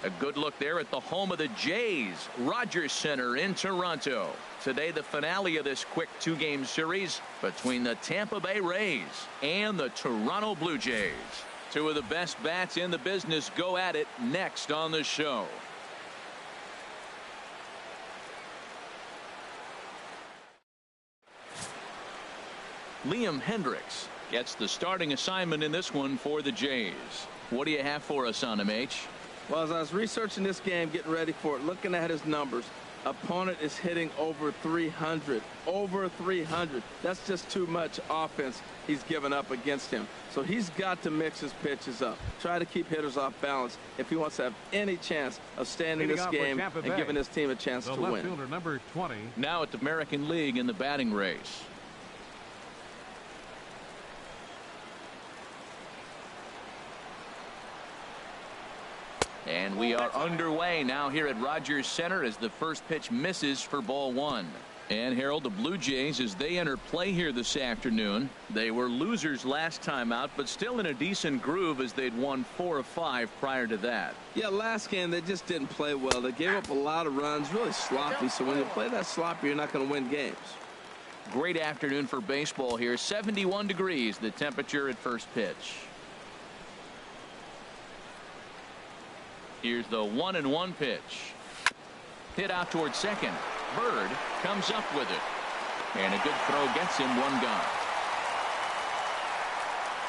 A good look there at the home of the Jays, Rogers Center in Toronto. Today, the finale of this quick two-game series between the Tampa Bay Rays and the Toronto Blue Jays. Two of the best bats in the business go at it next on the show. Liam Hendricks gets the starting assignment in this one for the Jays. What do you have for us on him, H? Well, as I was researching this game, getting ready for it, looking at his numbers, opponent is hitting over 300. Over 300. That's just too much offense he's given up against him. So he's got to mix his pitches up. Try to keep hitters off balance if he wants to have any chance of staying in this game and giving his team a chance to win. Fielder, number 20. Now at the American League in the batting race. And we are underway now here at Rogers Center as the first pitch misses for ball one. And Harold, the Blue Jays, as they enter play here this afternoon, they were losers last time out, but still in a decent groove as they'd won 4 of 5 prior to that. Yeah, last game they just didn't play well. They gave up a lot of runs, really sloppy. So when you play that sloppy, you're not going to win games. Great afternoon for baseball here. 71 degrees the temperature at first pitch. Here's the 1-1 pitch. Hit out towards second. Bird comes up with it. And a good throw gets him one gone.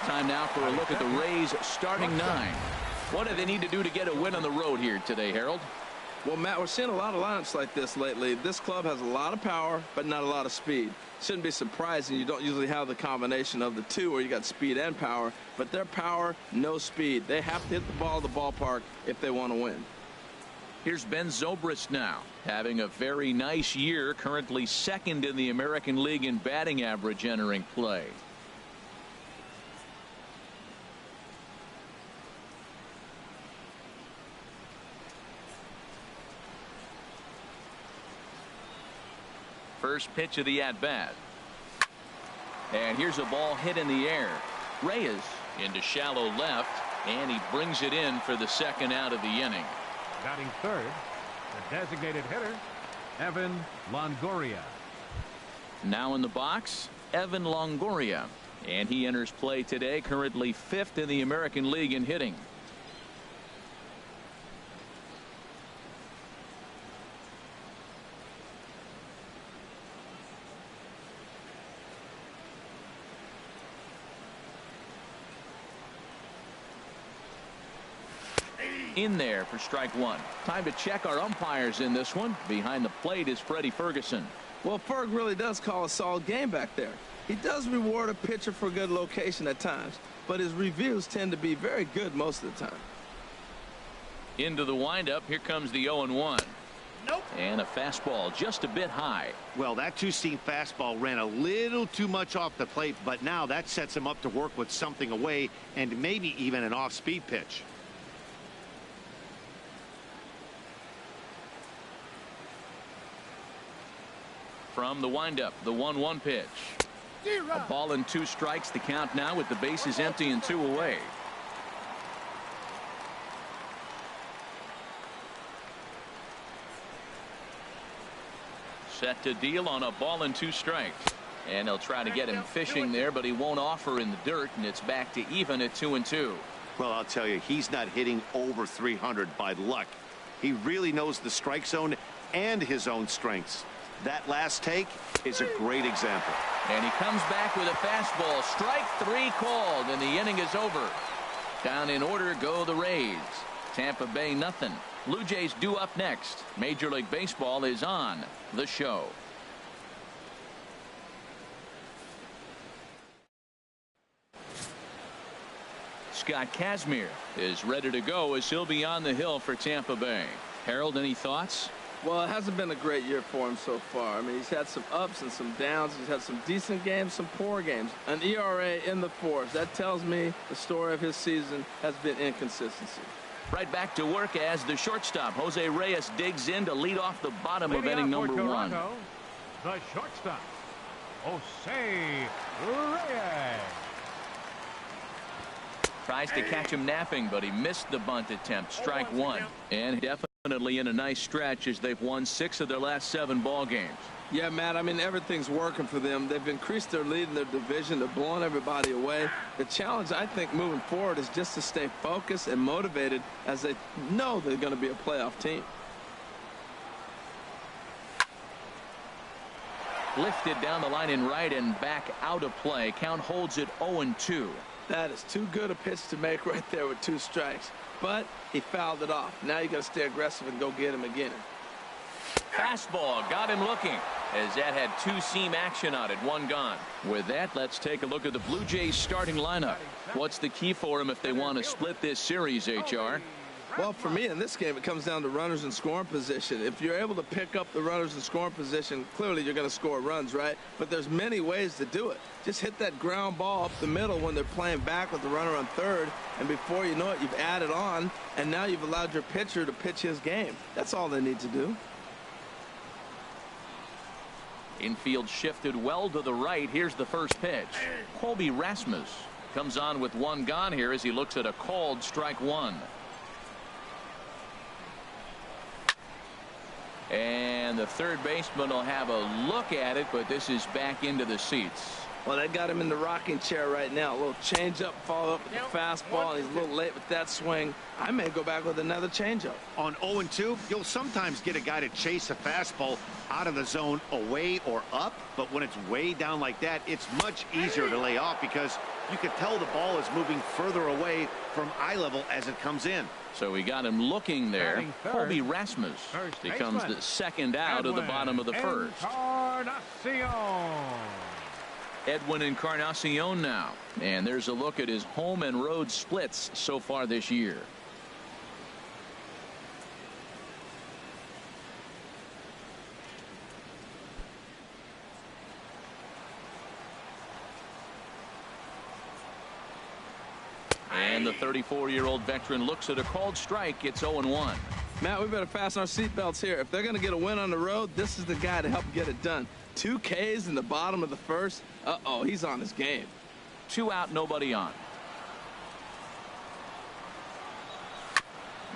Time now for a look at the Rays starting 9. What do they need to do to get a win on the road here today, Harold? Well, Matt, we're seeing a lot of lineups like this lately. This club has a lot of power, but not a lot of speed. Shouldn't be surprising. You don't usually have the combination of the two where you got speed and power, but their power, no speed. They have to hit the ball at the ballpark if they want to win. Here's Ben Zobrist now, having a very nice year, currently second in the American League in batting average entering play. First pitch of the at-bat. And here's a ball hit in the air. Reyes into shallow left, and he brings it in for the second out of the inning. Batting third, the designated hitter, Evan Longoria. Now in the box, Evan Longoria. And he enters play today, currently 5th in the American League in hitting. In there for strike one. Time to check our umpires in this one. Behind the plate is Freddie Ferguson. Well, Ferg really does call a solid game back there. He does reward a pitcher for good location at times, but his reviews tend to be very good most of the time. Into the windup. Here comes the 0-1. Nope. And a fastball just a bit high. Well, that two-seam fastball ran a little too much off the plate, but now that sets him up to work with something away and maybe even an off-speed pitch. From the windup, the 1-1 pitch. A ball and 2 strikes. The count now with the bases empty and 2 away. Set to deal on a ball and 2 strikes. And they'll try to get him fishing there, but he won't offer in the dirt, and it's back to even at 2-2. Well, I'll tell you, he's not hitting over 300 by luck. He really knows the strike zone and his own strengths. That last take is a great example. And he comes back with a fastball. Strike 3 called, and the inning is over. Down in order go the Rays. Tampa Bay nothing. Blue Jays due up next. Major League Baseball is on the show. Scott Kazmir is ready to go as he'll be on the hill for Tampa Bay. Harold, any thoughts? Well, it hasn't been a great year for him so far. I mean, he's had some ups and some downs. He's had some decent games, some poor games. An ERA in the 4s. That tells me the story of his season has been inconsistency. Right back to work as the shortstop, Jose Reyes, digs in to lead off the bottom of inning number 1. The shortstop, Jose Reyes. Tries to catch him napping, but he missed the bunt attempt. Strike one. And definitely in a nice stretch as they've won 6 of their last 7 ball games. Yeah, Matt, I mean, everything's working for them. They've increased their lead in their division. They're blowing everybody away. The challenge, I think, moving forward is just to stay focused and motivated as they know they're going to be a playoff team. Lifted down the line in right and back out of play. Count holds it 0-2. That is too good a pitch to make right there with 2 strikes. But he fouled it off. Now you got to stay aggressive and go get him again. Fastball got him looking as that had 2-seam action on it. 1 gone. With that, let's take a look at the Blue Jays starting lineup. What's the key for them if they want to split this series, HR? Well, for me in this game, it comes down to runners in scoring position. If you're able to pick up the runners in scoring position, clearly you're going to score runs, right? But there's many ways to do it. Just hit that ground ball up the middle when they're playing back with the runner on third, and before you know it, you've added on, and now you've allowed your pitcher to pitch his game. That's all they need to do. Infield shifted well to the right. Here's the first pitch. Colby Rasmus comes on with 1 gone here as he looks at a called strike 1. And the third baseman will have a look at it, but this is back into the seats. Well, they got him in the rocking chair right now. A little changeup, follow up with the fastball, and he's a little late with that swing. I may go back with another changeup. On 0-2, you'll sometimes get a guy to chase a fastball out of the zone away or up, but when it's way down like that, it's much easier to lay off because you can tell the ball is moving further away from eye level as it comes in. So we got him looking there. Colby Rasmus becomes the second out of the bottom of the first. Edwin Encarnacion now, and there's a look at his home and road splits so far this year. And the 34-year-old veteran looks at a called strike. It's 0-1. Matt, we better fasten our seatbelts here. If they're going to get a win on the road, this is the guy to help get it done. 2 Ks in the bottom of the first. Uh-oh, he's on his game. 2 out, nobody on.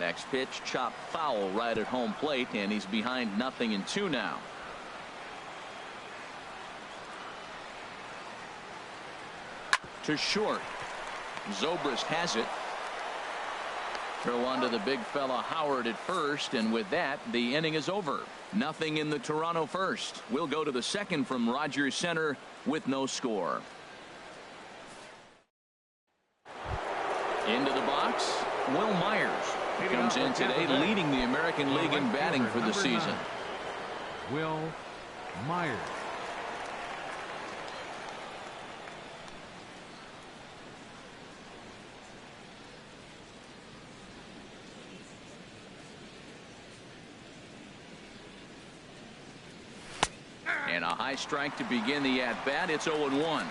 Next pitch, chop foul right at home plate, and he's behind 0-2 now. To short. Zobrist has it. Throw onto the big fella Howard at first, and with that, the inning is over. 0 in the Toronto first. We'll go to the second from Rogers Center with no score. Into the box, Will Myers comes in today, leading the American League in batting for the season. Will Myers. And a high strike to begin the at-bat. It's 0-1.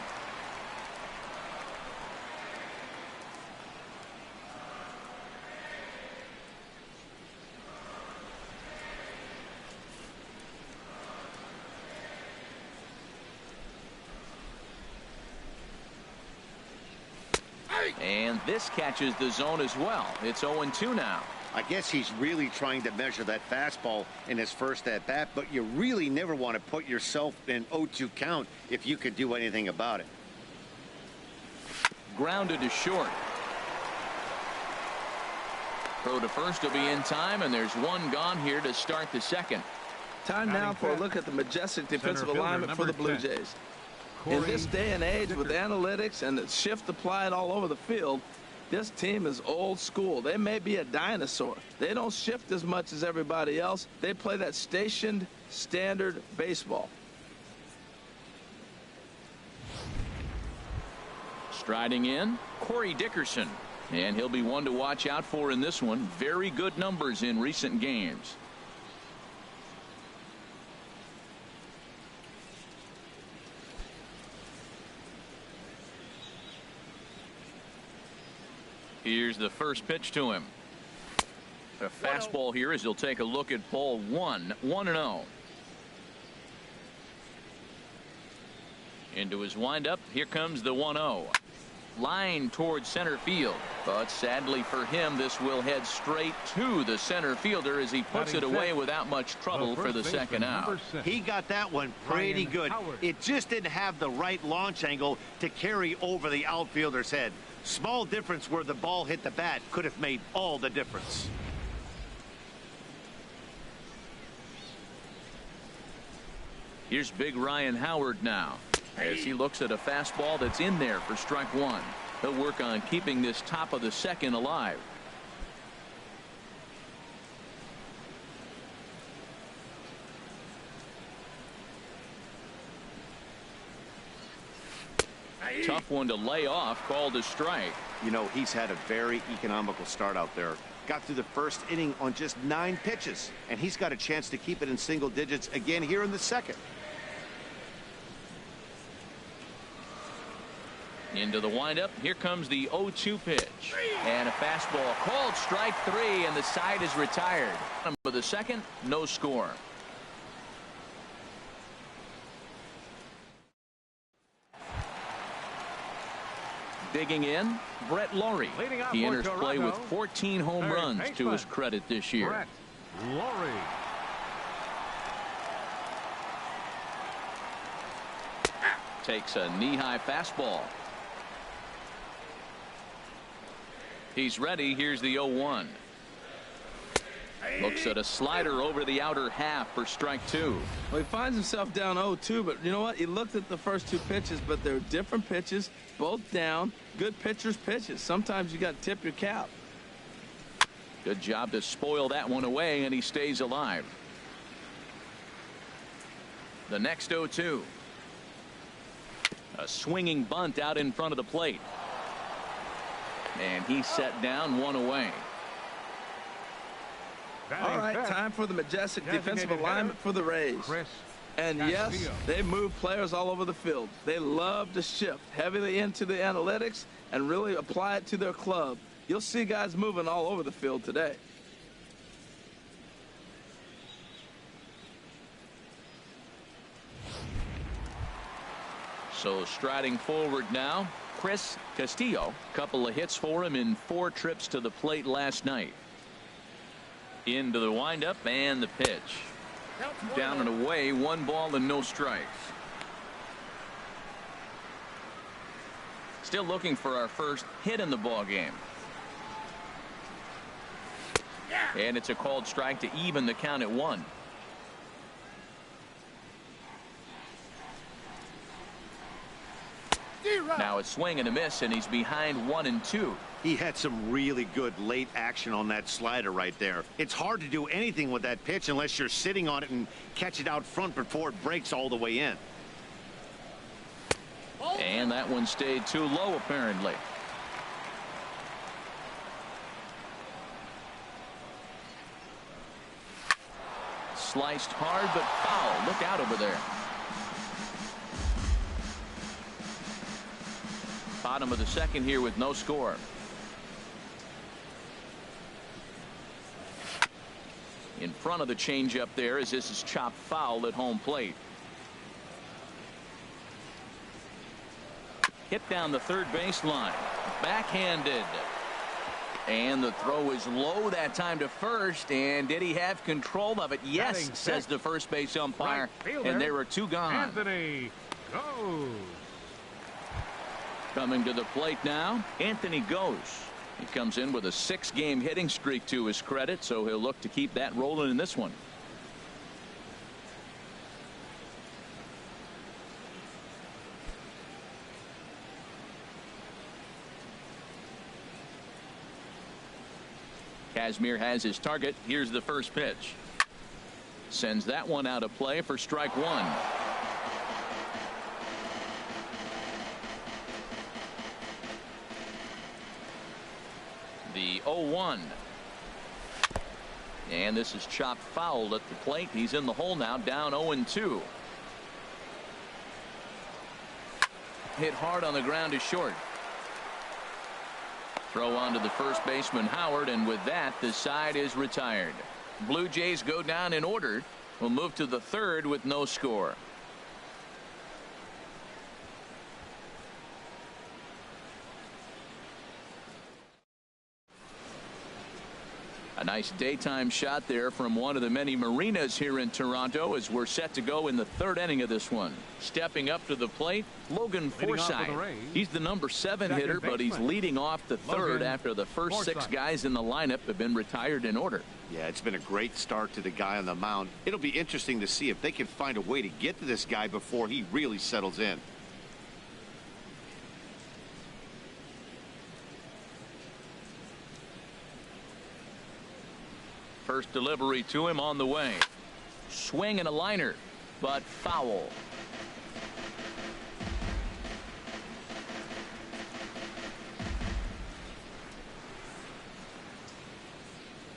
And this catches the zone as well. It's 0-2 now. I guess he's really trying to measure that fastball in his first at-bat, but you really never want to put yourself in 0-2 count if you could do anything about it. Grounded to short. Throw to first will be in time, and there's 1 gone here to start the second. Time now for a look at the majestic defensive alignment for the Blue Jays. In this day and age, with analytics and the shift applied all over the field, this team is old school. They may be a dinosaur. They don't shift as much as everybody else. They play that stationed standard baseball. Striding in, Corey Dickerson. And he'll be one to watch out for in this one. Very good numbers in recent games. Here's the first pitch to him. A fastball here as he'll take a look at ball 1. 1-0. Into his windup. Here comes the 1-0. Line towards center field. But sadly for him, this will head straight to the center fielder as he puts it away without much trouble for the second out. He got that one pretty good. It just didn't have the right launch angle to carry over the outfielder's head. Small difference where the ball hit the bat could have made all the difference. Here's big Ryan Howard now as he looks at a fastball that's in there for strike one. He'll work on keeping this top of the second alive. Tough one to lay off, called a strike. You know, he's had a very economical start out there. Got through the first inning on just 9 pitches, and he's got a chance to keep it in single digits again here in the second. Into the windup. Here comes the 0-2 pitch. And a fastball called strike 3, and the side is retired. For the second, no score. Digging in, Brett Laurie. He enters play with 14 home runs to his credit this year. Brett Laurie. Takes a knee-high fastball. He's ready. Here's the 0-1. Looks at a slider over the outer half for strike 2. Well, he finds himself down 0-2, but you know what? He looked at the first 2 pitches, but they're different pitches, both down. Good pitchers' pitches. Sometimes you got to tip your cap. Good job to spoil that one away, and he stays alive. The next 0-2. A swinging bunt out in front of the plate. And he's set down, 1 away. All right, time for the majestic defensive alignment for the Rays. And yes, they move players all over the field. They love to shift heavily into the analytics and really apply it to their club. You'll see guys moving all over the field today. So striding forward now, Chris Castillo. Couple of hits for him in 4 trips to the plate last night. Into the windup and the pitch. Down and away, 1 ball and no strikes. Still looking for our first hit in the ball game. And it's a called strike to even the count at 1. Now it's swing and a miss, and he's behind 1-2. He had some really good late action on that slider right there. It's hard to do anything with that pitch unless you're sitting on it and catch it out front before it breaks all the way in. And that one stayed too low, apparently. Sliced hard, but foul. Look out over there. Bottom of the second here with no score. In front of the changeup there as this is chopped foul at home plate. Hit down the third baseline. Backhanded. And the throw is low that time to first. And did he have control of it? Yes, says the first base umpire. And there are 2 gone. Anthony goes. Coming to the plate now, Anthony goes. He comes in with a 6-game hitting streak to his credit, so he'll look to keep that rolling in this one. Kazmir has his target. Here's the first pitch. Sends that one out of play for strike 1. The 0-1. And this is chopped foul at the plate. He's in the hole now, down 0-2. Hit hard on the ground to short. Throw on to the first baseman Howard, and with that the side is retired. Blue Jays go down in order. We'll move to the third with no score. Nice daytime shot there from one of the many marinas here in Toronto as we're set to go in the third inning of this one. Stepping up to the plate, Logan Forsythe. He's the number 7 hitter, but he's leading off the third after the first 6 guys in the lineup have been retired in order. Yeah, it's been a great start to the guy on the mound. It'll be interesting to see if they can find a way to get to this guy before he really settles in. First delivery to him on the way. Swing and a liner, but foul.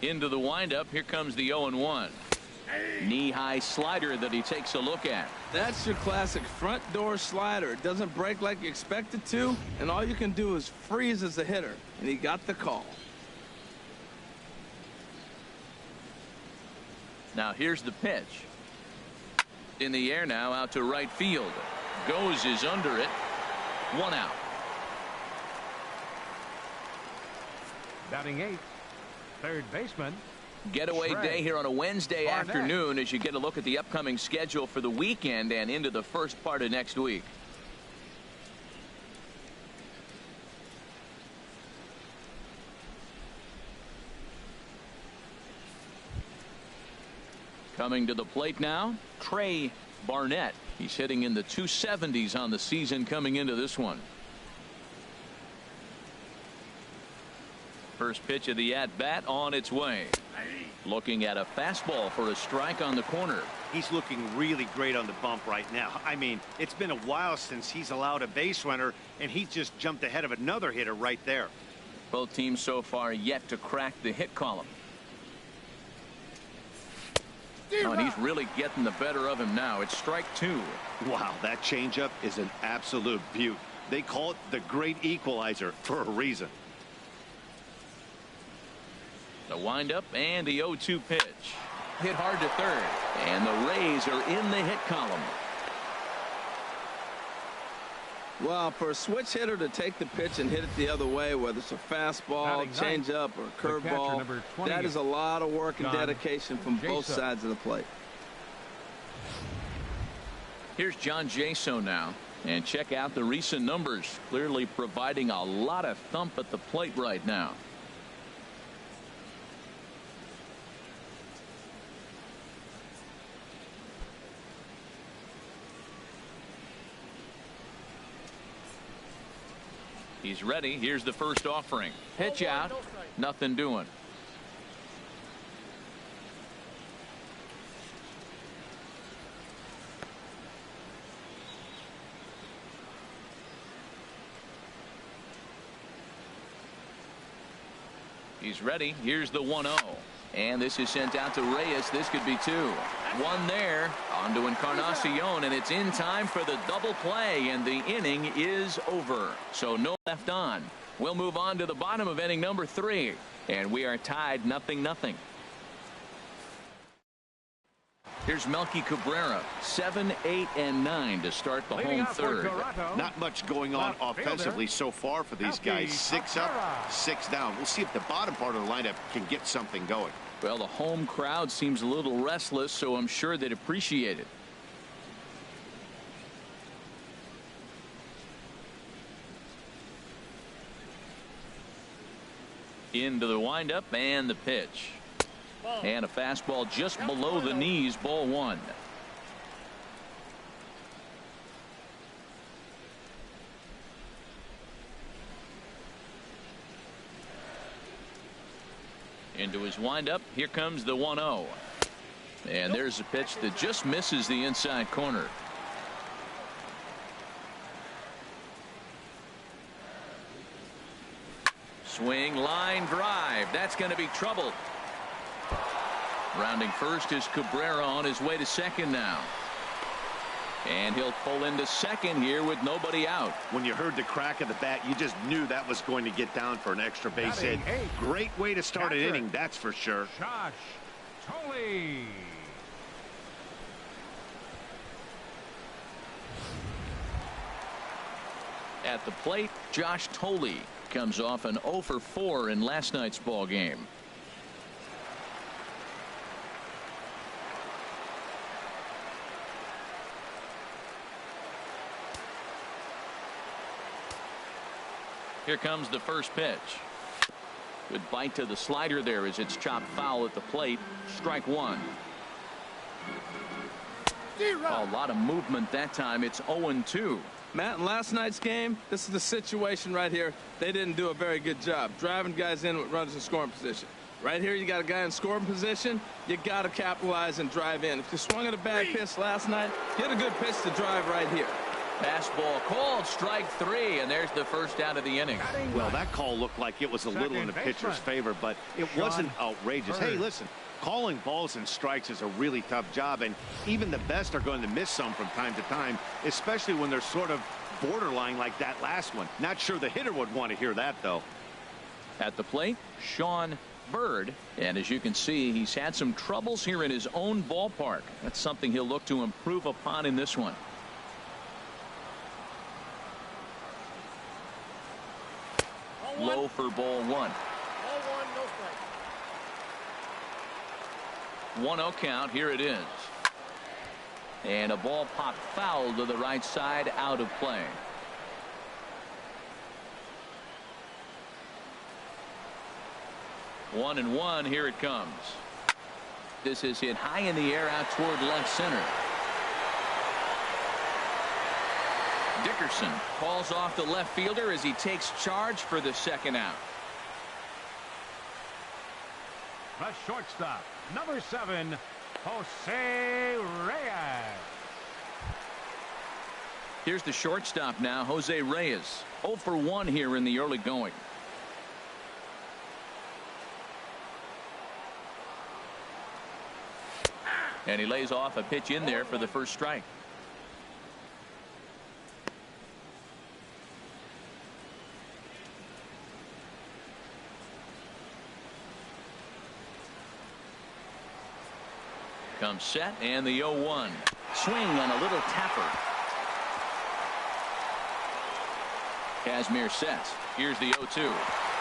Into the windup. Here comes the 0-1. Knee-high slider that he takes a look at. That's your classic front door slider. It doesn't break like you expect it to, and all you can do is freeze as a hitter. And he got the call. Now here's the pitch. In the air now, out to right field. Goes is under it. 1 out. Batting 8th, third baseman. Getaway day here on a Wednesday afternoon as you get a look at the upcoming schedule for the weekend and into the first part of next week. Coming to the plate now, Trey Barnett. He's hitting in the 270s on the season coming into this one. First pitch of the at-bat on its way. Looking at a fastball for a strike on the corner. He's looking really great on the bump right now. I mean, it's been a while since he's allowed a base runner, and he just jumped ahead of another hitter right there. Both teams so far yet to crack the hit column. Oh, and he's really getting the better of him now. It's strike 2. Wow, that changeup is an absolute beaut. They call it the great equalizer for a reason. The windup and the 0-2 pitch. Hit hard to third. And the Rays are in the hit column. Well, for a switch hitter to take the pitch and hit it the other way, whether it's a fastball, changeup, or curveball, that is a lot of work and dedication from both sides of the plate. Here's John Jaso now. And check out the recent numbers. Clearly providing a lot of thump at the plate right now. He's ready. Here's the first offering. Pitch out. Nothing doing. He's ready. Here's the 1-0. And this is sent out to Reyes. This could be 2. 1 there. On to Encarnacion, and it's in time for the double play, and the inning is over. So no left on. We'll move on to the bottom of inning number 3, and we are tied 0-0. Here's Melky Cabrera, 7, 8, and 9 to start the home third. Not much going on offensively so far for these guys. 6 up, 6 down. We'll see if the bottom part of the lineup can get something going. Well, the home crowd seems a little restless, so I'm sure they'd appreciate it. Into the windup and the pitch. And a fastball just below the knees, ball 1. Into his windup. Here comes the 1-0. And there's a pitch that just misses the inside corner. Swing, line drive. That's going to be trouble. Rounding first is Cabrera on his way to second now. And he'll pull into second here with nobody out. When you heard the crack of the bat, you just knew that was going to get down for an extra base hit. Great way to start an inning, that's for sure. Josh Thole. At the plate, Josh Thole comes off an 0 for 4 in last night's ball game. Here comes the first pitch. Good bite to the slider there as it's chopped foul at the plate. Strike one. A lot of movement that time. It's 0-2. Matt, in last night's game, this is the situation right here. They didn't do a very good job driving guys in with runners in scoring position. Right here, you got a guy in scoring position. You got to capitalize and drive in. If you swung at a bad pitch last night, get a good pitch to drive right here. Fastball called, strike three, and there's the first out of the inning. Well, that call looked like it was a little in the pitcher's favor, but it wasn't outrageous. Hey, listen, calling balls and strikes is a really tough job, and even the best are going to miss some from time to time, especially when they're sort of borderline like that last one. Not sure the hitter would want to hear that, though. At the plate, Sean Bird, and as you can see, he's had some troubles here in his own ballpark. That's something he'll look to improve upon in this one. Low for ball one. 1-0 count. Here it is. And a ball popped foul to the right side, out of play. One and one. Here it comes. This is hit high in the air out toward left center. Dickerson calls off the left fielder as he takes charge for the second out. The shortstop, number 7, Jose Reyes. Here's the shortstop now, Jose Reyes. 0 for 1 here in the early going. And he lays off a pitch in there for the first strike. Comes set, and the 0-1. Swing on a little tapper. Kazmir sets. Here's the 0-2.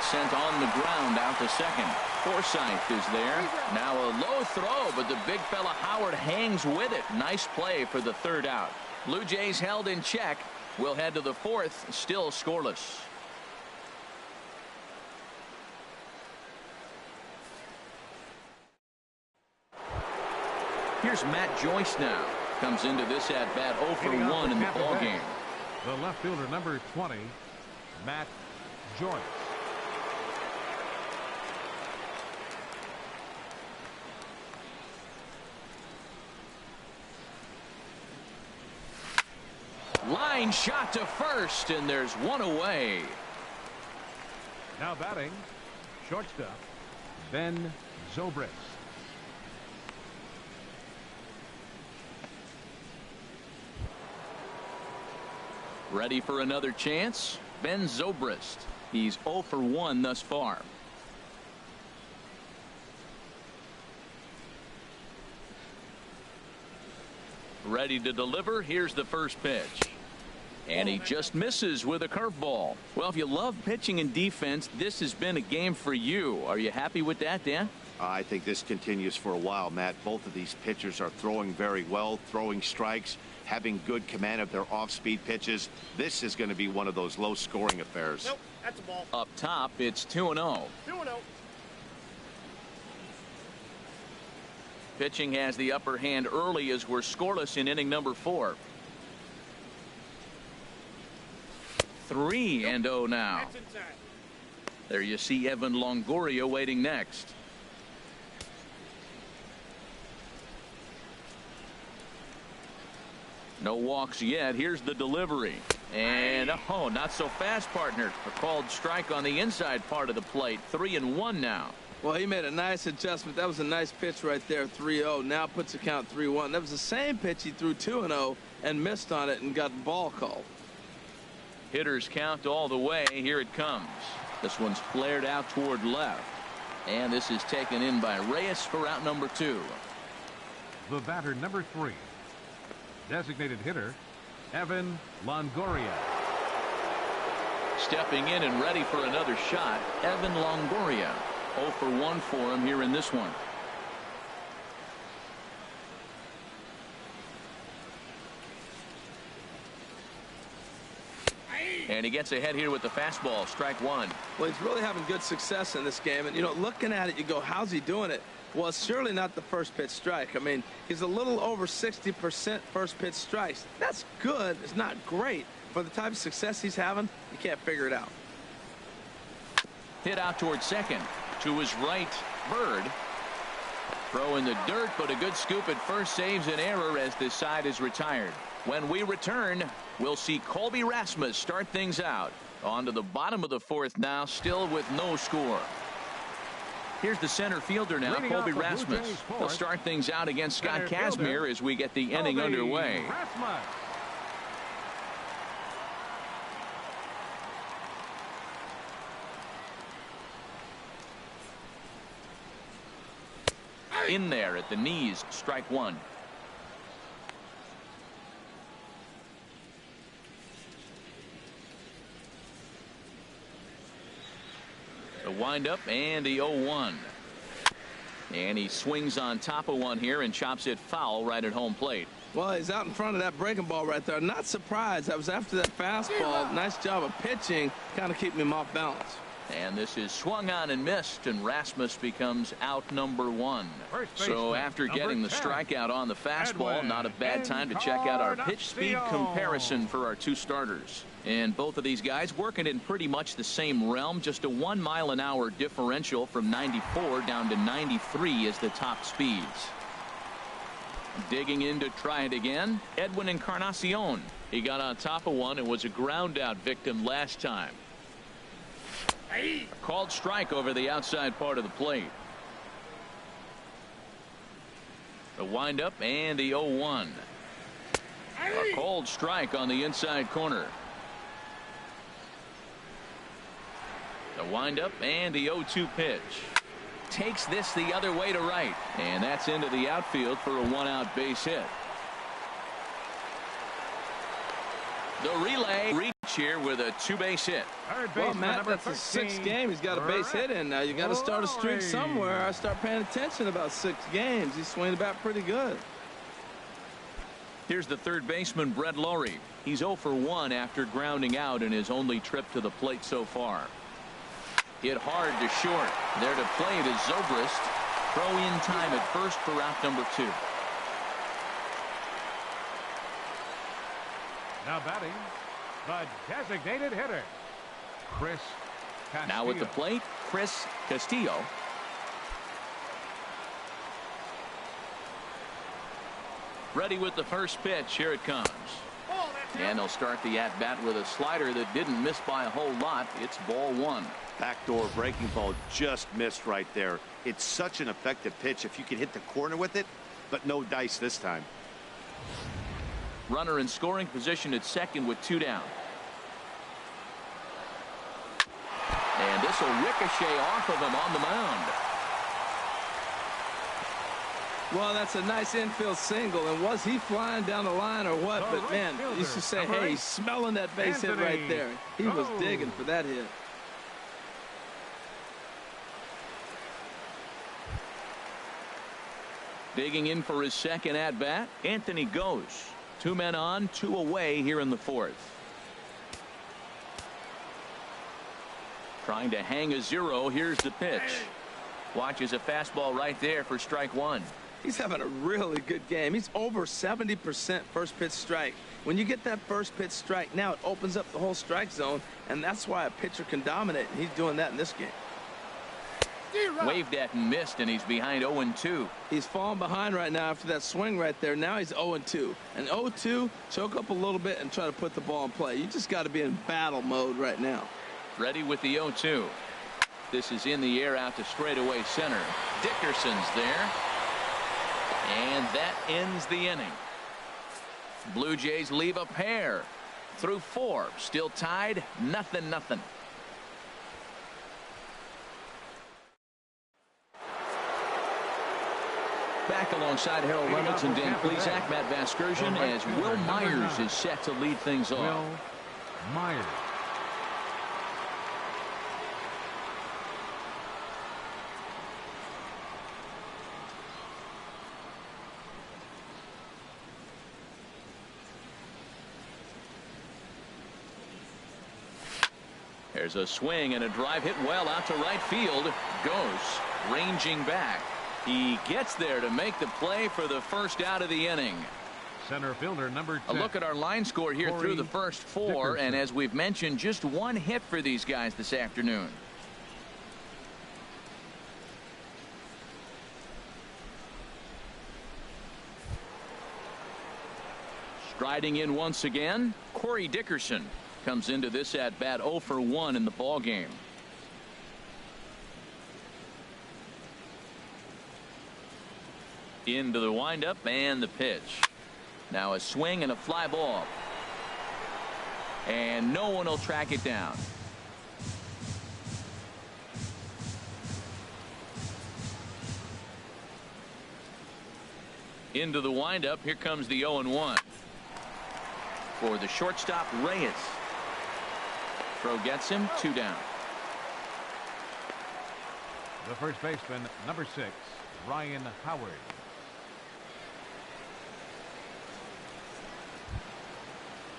Sent on the ground out to second. Forsythe is there. Now a low throw, but the big fella Howard hangs with it. Nice play for the third out. Blue Jays held in check. We'll head to the fourth, still scoreless. Here's Matt Joyce now. Comes into this at bat 0 for 1 in the ball game. The left fielder, number 20, Matt Joyce. Line shot to first, and there's one away. Now batting, shortstop, Ben Zobrist. Ready for another chance? Ben Zobrist. He's 0 for 1 thus far. Ready to deliver. Here's the first pitch. And he just misses with a curveball. Well, if you love pitching and defense, this has been a game for you. Are you happy with that, Dan? I think this continues for a while, Matt. Both of these pitchers are throwing very well, throwing strikes, having good command of their off-speed pitches. This is going to be one of those low-scoring affairs. Nope, that's a ball. Up top, it's 2-0. 2-0. Pitching has the upper hand early as we're scoreless in inning number 4. 3-0 now. That's inside. There you see Evan Longoria waiting next. No walks yet. Here's the delivery. And oh, not so fast, partner. A called strike on the inside part of the plate. 3-1 now. Well, he made a nice adjustment. That was a nice pitch right there, 3-0. Now puts the count 3-1. That was the same pitch he threw 2-0 and missed on it and got the ball called. Hitters count all the way. Here it comes. This one's flared out toward left. And this is taken in by Reyes for out number 2. The batter, number 3, designated hitter, Evan Longoria. Stepping in and ready for another shot, Evan Longoria. 0 for 1 for him here in this one. And he gets ahead here with the fastball. Strike one. Well, he's really having good success in this game. And, you know, looking at it, you go, how's he doing it? Well, it's surely not the first pitch strike. I mean, he's a little over 60% first pitch strikes. That's good. It's not great. For the type of success he's having, you can't figure it out. Hit out towards second. To his right, Bird. Throw in the dirt, but a good scoop at first saves an error as this side is retired. When we return, we'll see Colby Rasmus start things out. On to the bottom of the fourth now, still with no score. Here's the center fielder now, Colby Rasmus. He'll start things out against Scott Kazmir as we get the inning underway. In there at the knees, strike one. The windup and the 0-1. And he swings on top of one here and chops it foul right at home plate. Well, he's out in front of that breaking ball right there. Not surprised. That was after that fastball. Nice job of pitching, kind of keeping him off balance. And this is swung on and missed, and Rasmus becomes out number one. So after getting the strikeout on the fastball, not a bad time to check out our pitch speed comparison for our two starters. And both of these guys working in pretty much the same realm. Just a 1 mile an hour differential from 94 down to 93 is the top speeds. Digging in to try it again, Edwin Encarnacion. He got on top of one and was a ground out victim last time. Called strike over the outside part of the plate. The windup and the 0-1. A called strike on the inside corner. The windup and the 0-2 pitch. Takes this the other way to right. And that's into the outfield for a one-out base hit. The relay reach here with a two-base hit. Well, Matt, that's the sixth game he's got a base hit in now. You got to start a streak somewhere. I start paying attention about 6 games. He's swinging the bat pretty good. Here's the third baseman, Brett Lowry. He's 0 for 1 after grounding out in his only trip to the plate so far. Hit hard to short. There to play it is Zobrist. Throw in time at first for out number 2. Now batting, the designated hitter, Chris Castillo. Now at the plate, Chris Castillo. Ready with the first pitch. Here it comes. And they'll start the at-bat with a slider that didn't miss by a whole lot. It's ball 1. Backdoor breaking ball just missed right there. It's such an effective pitch if you can hit the corner with it, but no dice this time. Runner in scoring position at second with 2 down. And this will ricochet off of him on the mound. Well, that's a nice infield single. And was he flying down the line or what? But, man, you used to say, hey, he's smelling that base hit right there. He was digging for that hit. Digging in for his second at-bat, Anthony goes. 2 men on, 2 away here in the 4th. Trying to hang a 0. Here's the pitch. Watches a fastball right there for strike 1. He's having a really good game. He's over 70% first pitch strike. When you get that first pitch strike, now it opens up the whole strike zone, and that's why a pitcher can dominate, and he's doing that in this game. Waved at and missed, and he's behind 0-2. He's falling behind right now after that swing right there. Now he's 0-2. And 0-2, choke up a little bit and try to put the ball in play. You just got to be in battle mode right now. Ready with the 0-2. This is in the air out to straightaway center. Dickerson's there. And that ends the inning. Blue Jays leave a pair through 4. Still tied, 0-0. Back alongside Harold Reynolds and Dan Plesac, Matt Vasgersian, as Will Myers is set to lead things off. Will Myers. There's a swing and a drive hit well out to right field. Goes ranging back. He gets there to make the play for the first out of the inning. Center fielder number 10. A look at our line score here through the first 4, and as we've mentioned, just 1 hit for these guys this afternoon. Striding in once again, Corey Dickerson comes into this at bat 0 for 1 in the ball game. Into the windup and the pitch. Now a swing and a fly ball. And no one will track it down. Into the windup. Here comes the 0-1. For the shortstop, Reyes. Throw gets him, 2 down. The first baseman, number 6, Ryan Howard.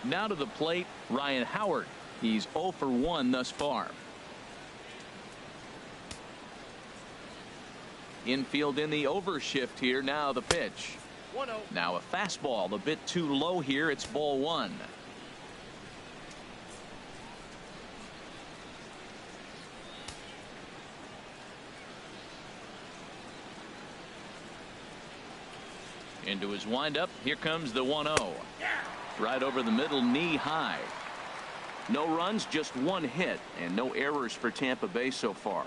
Now to the plate, Ryan Howard. He's 0 for 1 thus far. Infield in the overshift here. Now the pitch. 1-0. Now a fastball a bit too low here. It's ball 1. Into his windup. Here comes the 1-0. Right over the middle, knee high. No runs, just 1 hit, and no errors for Tampa Bay so far.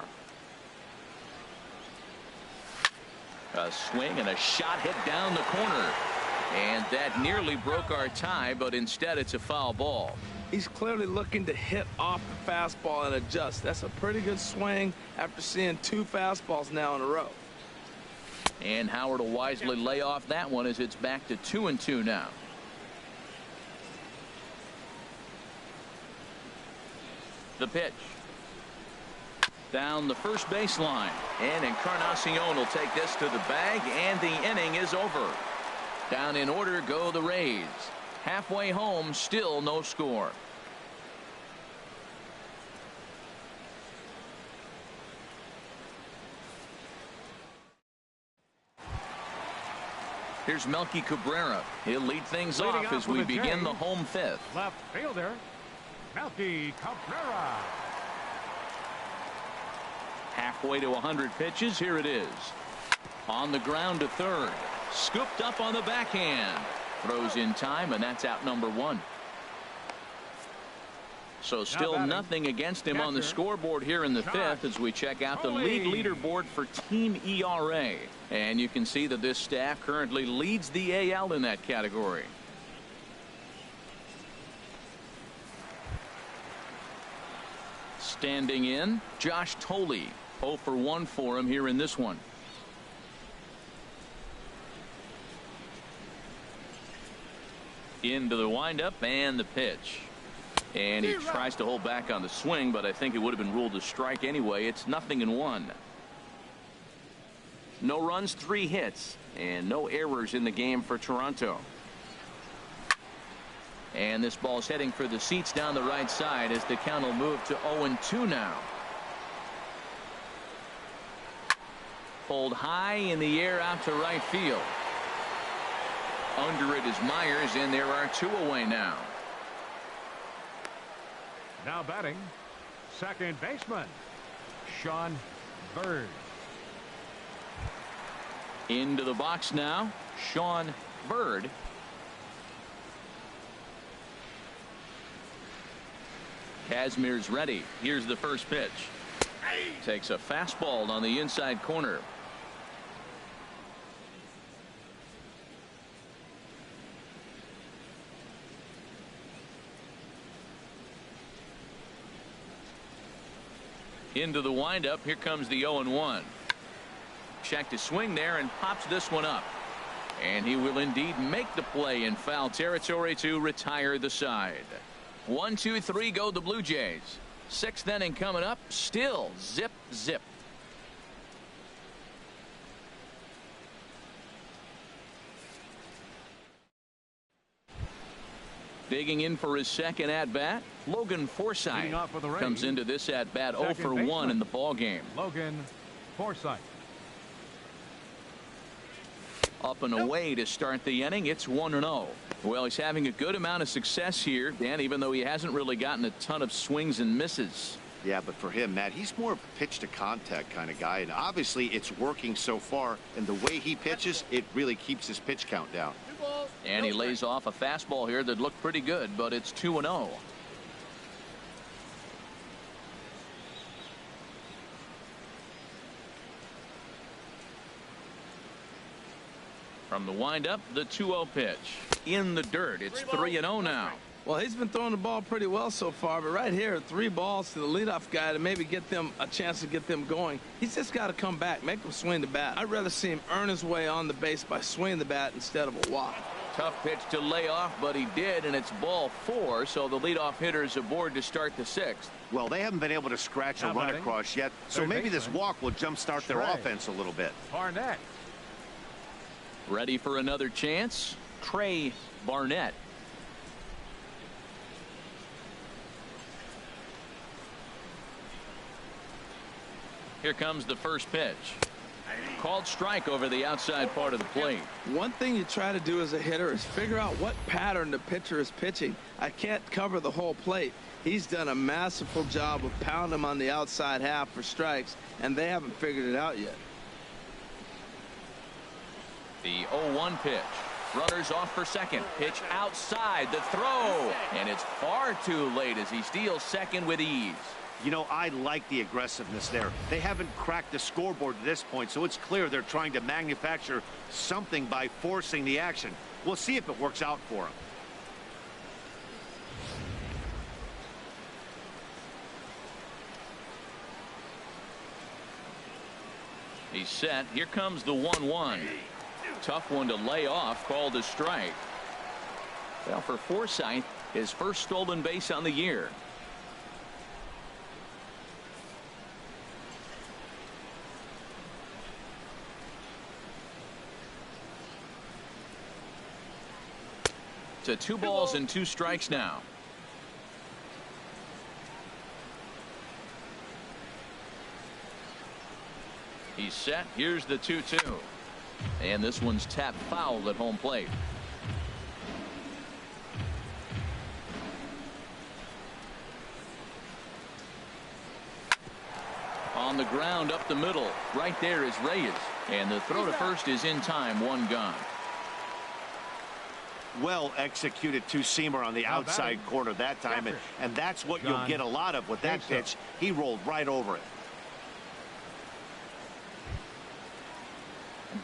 A swing and a shot hit down the corner. And that nearly broke our tie, but instead it's a foul ball. He's clearly looking to hit off the fastball and adjust. That's a pretty good swing after seeing 2 fastballs now in a row. And Howard will wisely lay off that one as it's back to 2-2 now. The pitch. Down the first baseline. And Encarnacion will take this to the bag, and the inning is over. Down in order go the Rays. Halfway home, still no score. Here's Melky Cabrera. He'll lead things off as we begin the home 5th. Left fielder, Melky Cabrera. Halfway to 100 pitches. Here it is. On the ground to third. Scooped up on the backhand. Throws in time, and that's out number 1. So still nothing against him on the scoreboard here in the 5th as we check out the league leaderboard for team ERA. And you can see that this staff currently leads the AL in that category. Standing in, Josh Thole. 0 for 1 for him here in this one. Into the windup and the pitch. And he tries to hold back on the swing, but I think it would have been ruled a strike anyway. It's 0-1. No runs, 3 hits, and no errors in the game for Toronto. And this ball's heading for the seats down the right side as the count will move to 0-2 now. Pulled high in the air out to right field. Under it is Myers, and there are 2 away now. Now batting, second baseman, Sean Bird. Into the box now, Sean Bird. Kazmir's ready. Here's the first pitch. Takes a fastball on the inside corner. Into the windup. Here comes the 0-1. Checked his swing there and pops this one up. And he will indeed make the play in foul territory to retire the side. 1, 2, 3 go the Blue Jays. 6th inning coming up. Still zip zip. Digging in for his second at-bat, Logan Forsythe comes into this at-bat 0 for 1 in the ball game. Logan Forsythe. Up and away to start the inning. It's 1-0. Well, he's having a good amount of success here, Dan, even though he hasn't really gotten a ton of swings and misses. Yeah, but for him, Matt, he's more of a pitch to contact kind of guy, and obviously it's working so far, and the way he pitches, it really keeps his pitch count down. And he lays off a fastball here that looked pretty good, but it's 2-0. From the windup, the 2-0 pitch. In the dirt, it's 3-0 now. Well, he's been throwing the ball pretty well so far, but right here, 3 balls to the leadoff guy to maybe get them a chance to get them going. He's just got to come back, make him swing the bat. I'd rather see him earn his way on the base by swinging the bat instead of a walk. Tough pitch to lay off, but he did, and it's ball 4, so the leadoff hitter is aboard to start the 6th. Well, they haven't been able to scratch a run across yet, so maybe this walk will jumpstart their offense a little bit. Barnett. Ready for another chance? Trey Barnett. Here comes the first pitch. Called strike over the outside part of the plate. One thing you try to do as a hitter is figure out what pattern the pitcher is pitching. I can't cover the whole plate. He's done a masterful job of pounding him on the outside half for strikes, and they haven't figured it out yet. The 0-1 pitch. Runners off for second. Pitch outside. The throw. And it's far too late as he steals second with ease. You know, I like the aggressiveness there. They haven't cracked the scoreboard to this point, so it's clear they're trying to manufacture something by forcing the action. We'll see if it works out for them. He's set. Here comes the 1-1. Tough one to lay off, called a strike. Well, for Forsythe, his first stolen base on the year. To 2 balls and 2 strikes now. He's set. Here's the 2-2. And this one's tapped foul at home plate. On the ground up the middle. Right there is Reyes. And the throw to first is in time. 1 gone. Well executed two-seamer on the outside corner that time, and that's what you'll get a lot of with that pitch. He rolled right over it.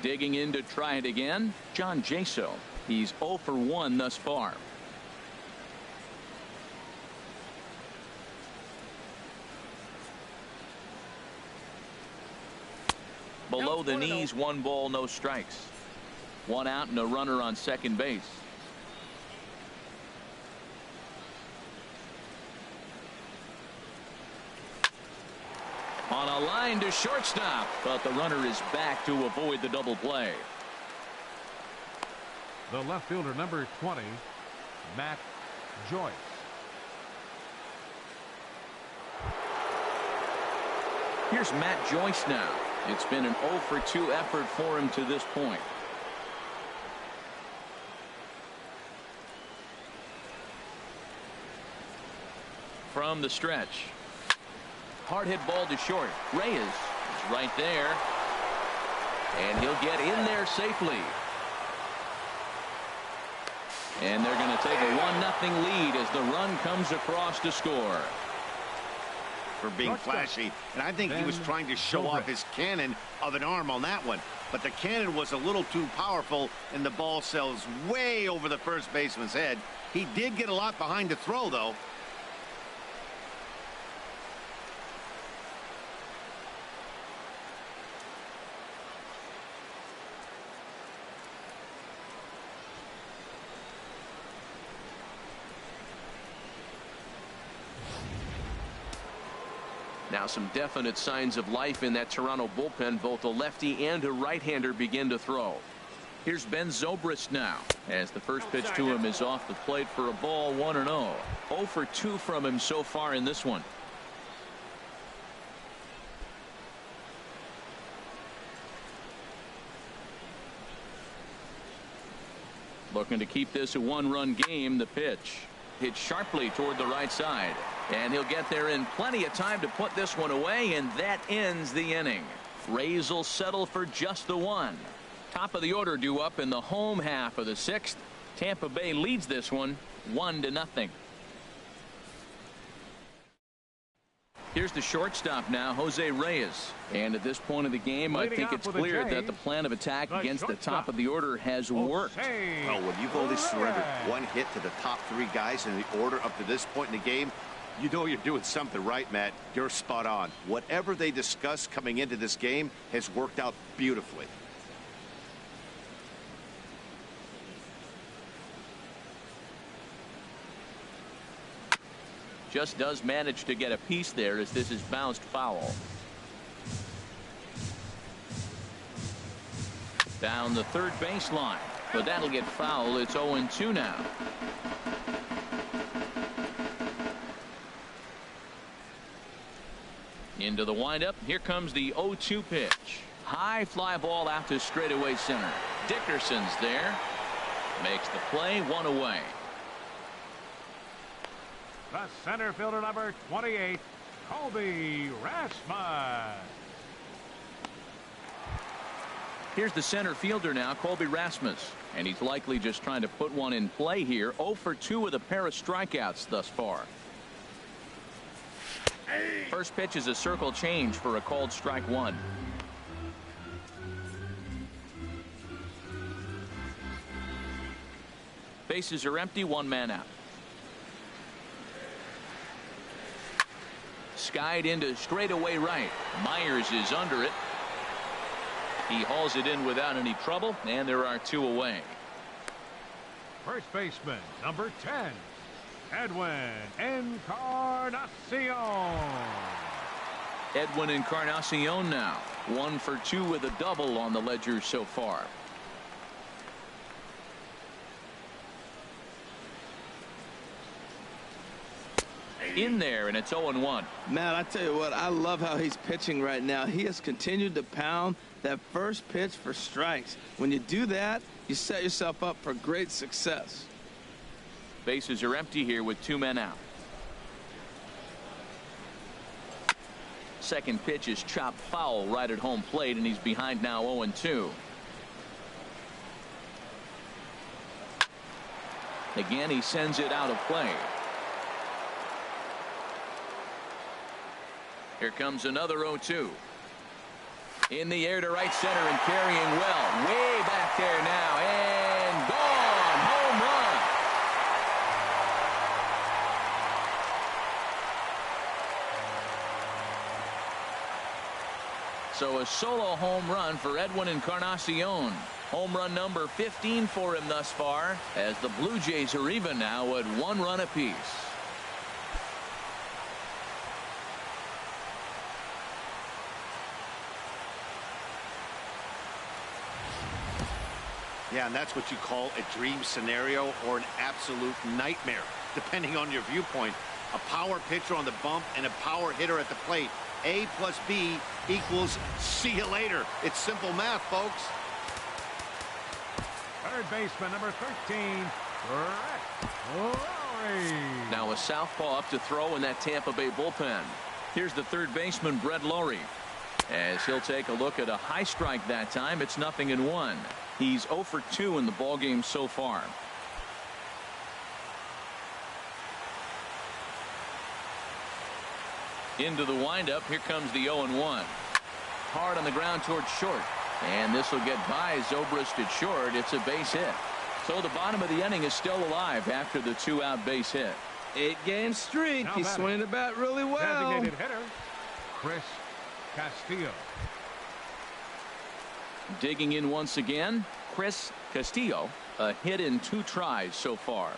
Digging in to try it again, John Jaso. He's 0 for 1 thus far. Below the knees, 1 ball, no strikes. 1 out and a runner on second base. On a line to shortstop, but the runner is back to avoid the double play. The left fielder, number 20, Matt Joyce. Here's Matt Joyce now. It's been an 0 for 2 effort for him to this point. From the stretch. Hard hit ball to short. Reyes is right there. And he'll get in there safely. And they're going to take a 1-0 lead as the run comes across to score. For being flashy, and I think he was trying to show off his cannon of an arm on that one, but the cannon was a little too powerful and the ball sails way over the first baseman's head. He did get a lot behind the throw, though. Now some definite signs of life in that Toronto bullpen. Both a lefty and a right-hander begin to throw. Here's Ben Zobrist now, as the first pitch to him is off the plate for a ball, 1-0. 0 for 2 from him so far in this one. Looking to keep this a one-run game. The pitch hit sharply toward the right side, and he'll get there in plenty of time to put this one away, and that ends the inning. Rays will settle for just the one. Top of the order due up in the home half of the 6th. Tampa Bay leads this one 1-0. Here's the shortstop now, Jose Reyes. And at this point of the game, I think it's clear that the plan of attack against the top of the order has worked. Well, when you've only surrendered one hit to the top 3 guys in the order up to this point in the game, you know you're doing something right, Matt. You're spot on. Whatever they discussed coming into this game has worked out beautifully. Just does manage to get a piece there as this is bounced foul. Down the third baseline, but that'll get foul. It's 0-2 now. Into the windup. Here comes the 0-2 pitch. High fly ball out to straightaway center. Dickerson's there. Makes the play, 1 away. The center fielder, number 28, Colby Rasmus. Here's the center fielder now, Colby Rasmus, and he's likely just trying to put one in play here. 0 for 2 with a pair of strikeouts thus far. First pitch is a circle change for a called strike 1. Bases are empty, 1 man out. Skied into straightaway right. Myers is under it. He hauls it in without any trouble, and there are 2 away. First baseman, number 10, Edwin Encarnacion. Edwin Encarnacion now. 1 for 2 with a double on the ledger so far. In there, and it's 0-1. Matt, I tell you what, I love how he's pitching right now. He has continued to pound that first pitch for strikes. When you do that, you set yourself up for great success. Bases are empty here with 2 men out. Second pitch is chopped foul right at home plate, and he's behind now 0-2. Again, he sends it out of play. Here comes another 0-2. In the air to right center and carrying well. Way back there now. And gone. Home run. So a solo home run for Edwin Encarnacion. Home run number 15 for him thus far, as the Blue Jays are even now at 1 run apiece. Yeah, and that's what you call a dream scenario or an absolute nightmare, depending on your viewpoint. A power pitcher on the bump and a power hitter at the plate. A plus B equals see you later. It's simple math, folks. Third baseman, number 13, Brett Lowry. Now a southpaw up to throw in that Tampa Bay bullpen. Here's the third baseman, Brett Lowry, as he'll take a look at a high strike that time. It's 0-1. He's 0 for 2 in the ballgame so far. Into the windup. Here comes the 0-1. Hard on the ground towards short. And this will get by Zobrist at short. It's a base hit. So the bottom of the inning is still alive after the 2-out base hit. 8-game streak. Now He's swinging the bat really well. Designated hitter, Chris Castillo. Digging in once again, Chris Castillo. A hit in 2 tries so far.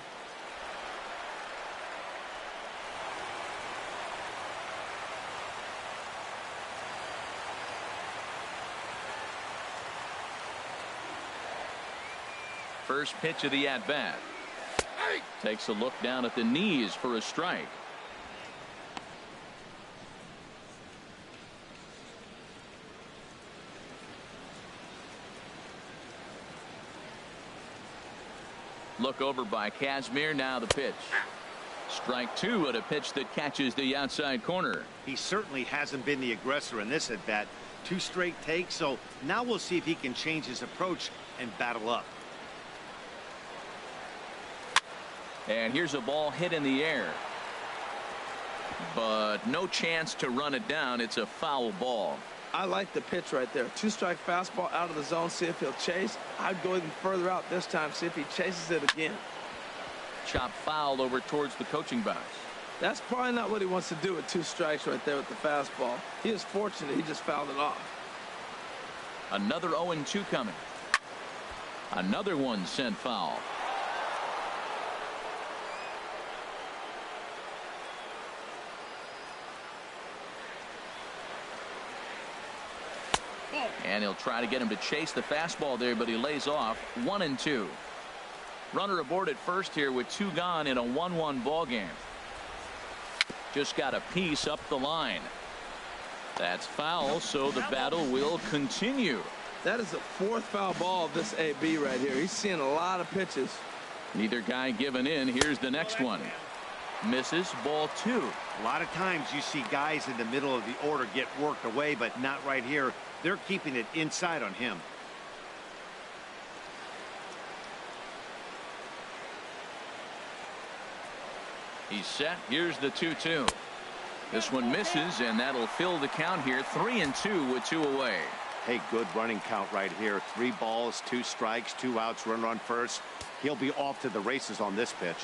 First pitch of the at-bat. Takes a look down at the knees for a strike. Look over by Kazmir. Now the pitch. Strike two at a pitch that catches the outside corner. He certainly hasn't been the aggressor in this at bat. 2 straight takes, so now we'll see if he can change his approach and battle up. And here's a ball hit in the air, but no chance to run it down. It's a foul ball. I like the pitch right there. 2-strike fastball out of the zone. See if he'll chase. I'd go even further out this time. See if he chases it again. Chop foul over towards the coaching box. That's probably not what he wants to do with 2 strikes right there with the fastball. He is fortunate he just fouled it off. Another 0-2 coming. Another one sent foul. And he'll try to get him to chase the fastball there, but he lays off. 1-2. Runner aboard at first here with 2 gone in a 1-1 ball game. Just got a piece up the line. That's foul, so the battle will continue. That is the 4th foul ball of this AB right here. He's seeing a lot of pitches. Neither guy giving in. Here's the next one. Misses. Ball 2. A lot of times you see guys in the middle of the order get worked away, but not right here. They're keeping it inside on him. He's set. Here's the 2-2. This one misses, and that'll fill the count here. 3-2 with 2 away. Hey, good running count right here. 3 balls, 2 strikes, 2 outs, runner on first. He'll be off to the races on this pitch.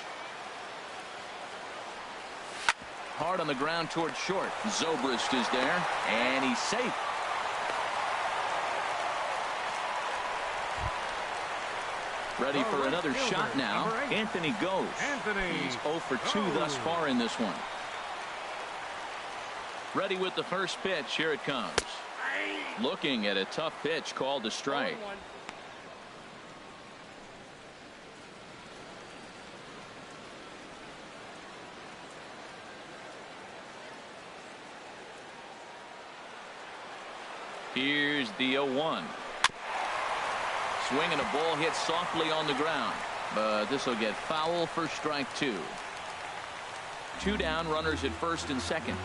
Hard on the ground towards short. Zobrist is there, and he's safe. Ready for another shot now. Anthony goes. He's 0 for 2 thus far in this one. Ready with the first pitch. Here it comes. Looking at a tough pitch called a strike. Here's the 0-1. Swing and a ball hit softly on the ground, but this will get foul for strike 2. 2 down, runners at first and second.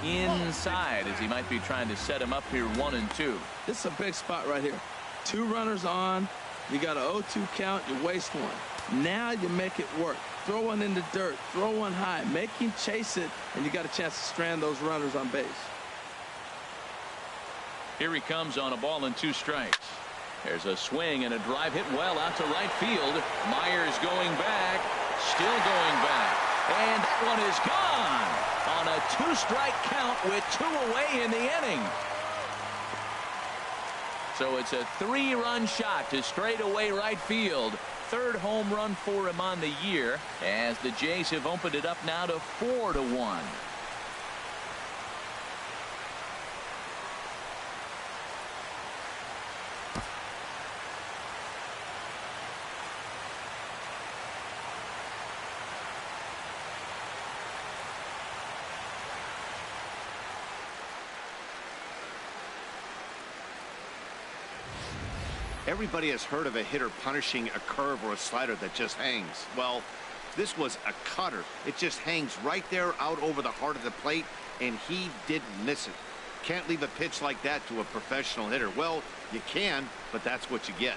Inside as he might be trying to set him up here. 1-2. This is a big spot right here. 2 runners on. You got an 0-2 count. You waste one. Now you make it work. Throw one in the dirt. Throw one high. Make him chase it, and you got a chance to strand those runners on base. Here he comes on a ball and 2 strikes. There's a swing and a drive hit well out to right field. Myers going back, still going back, and that one is gone on a 2-strike count with 2 away in the inning. So it's a 3-run shot to straightaway right field. 3rd home run for him on the year, as the Jays have opened it up now to 4-1. Everybody has heard of a hitter punishing a curve or a slider that just hangs. Well, this was a cutter. It just hangs right there out over the heart of the plate, and he didn't miss it. Can't leave a pitch like that to a professional hitter. Well, you can, but that's what you get.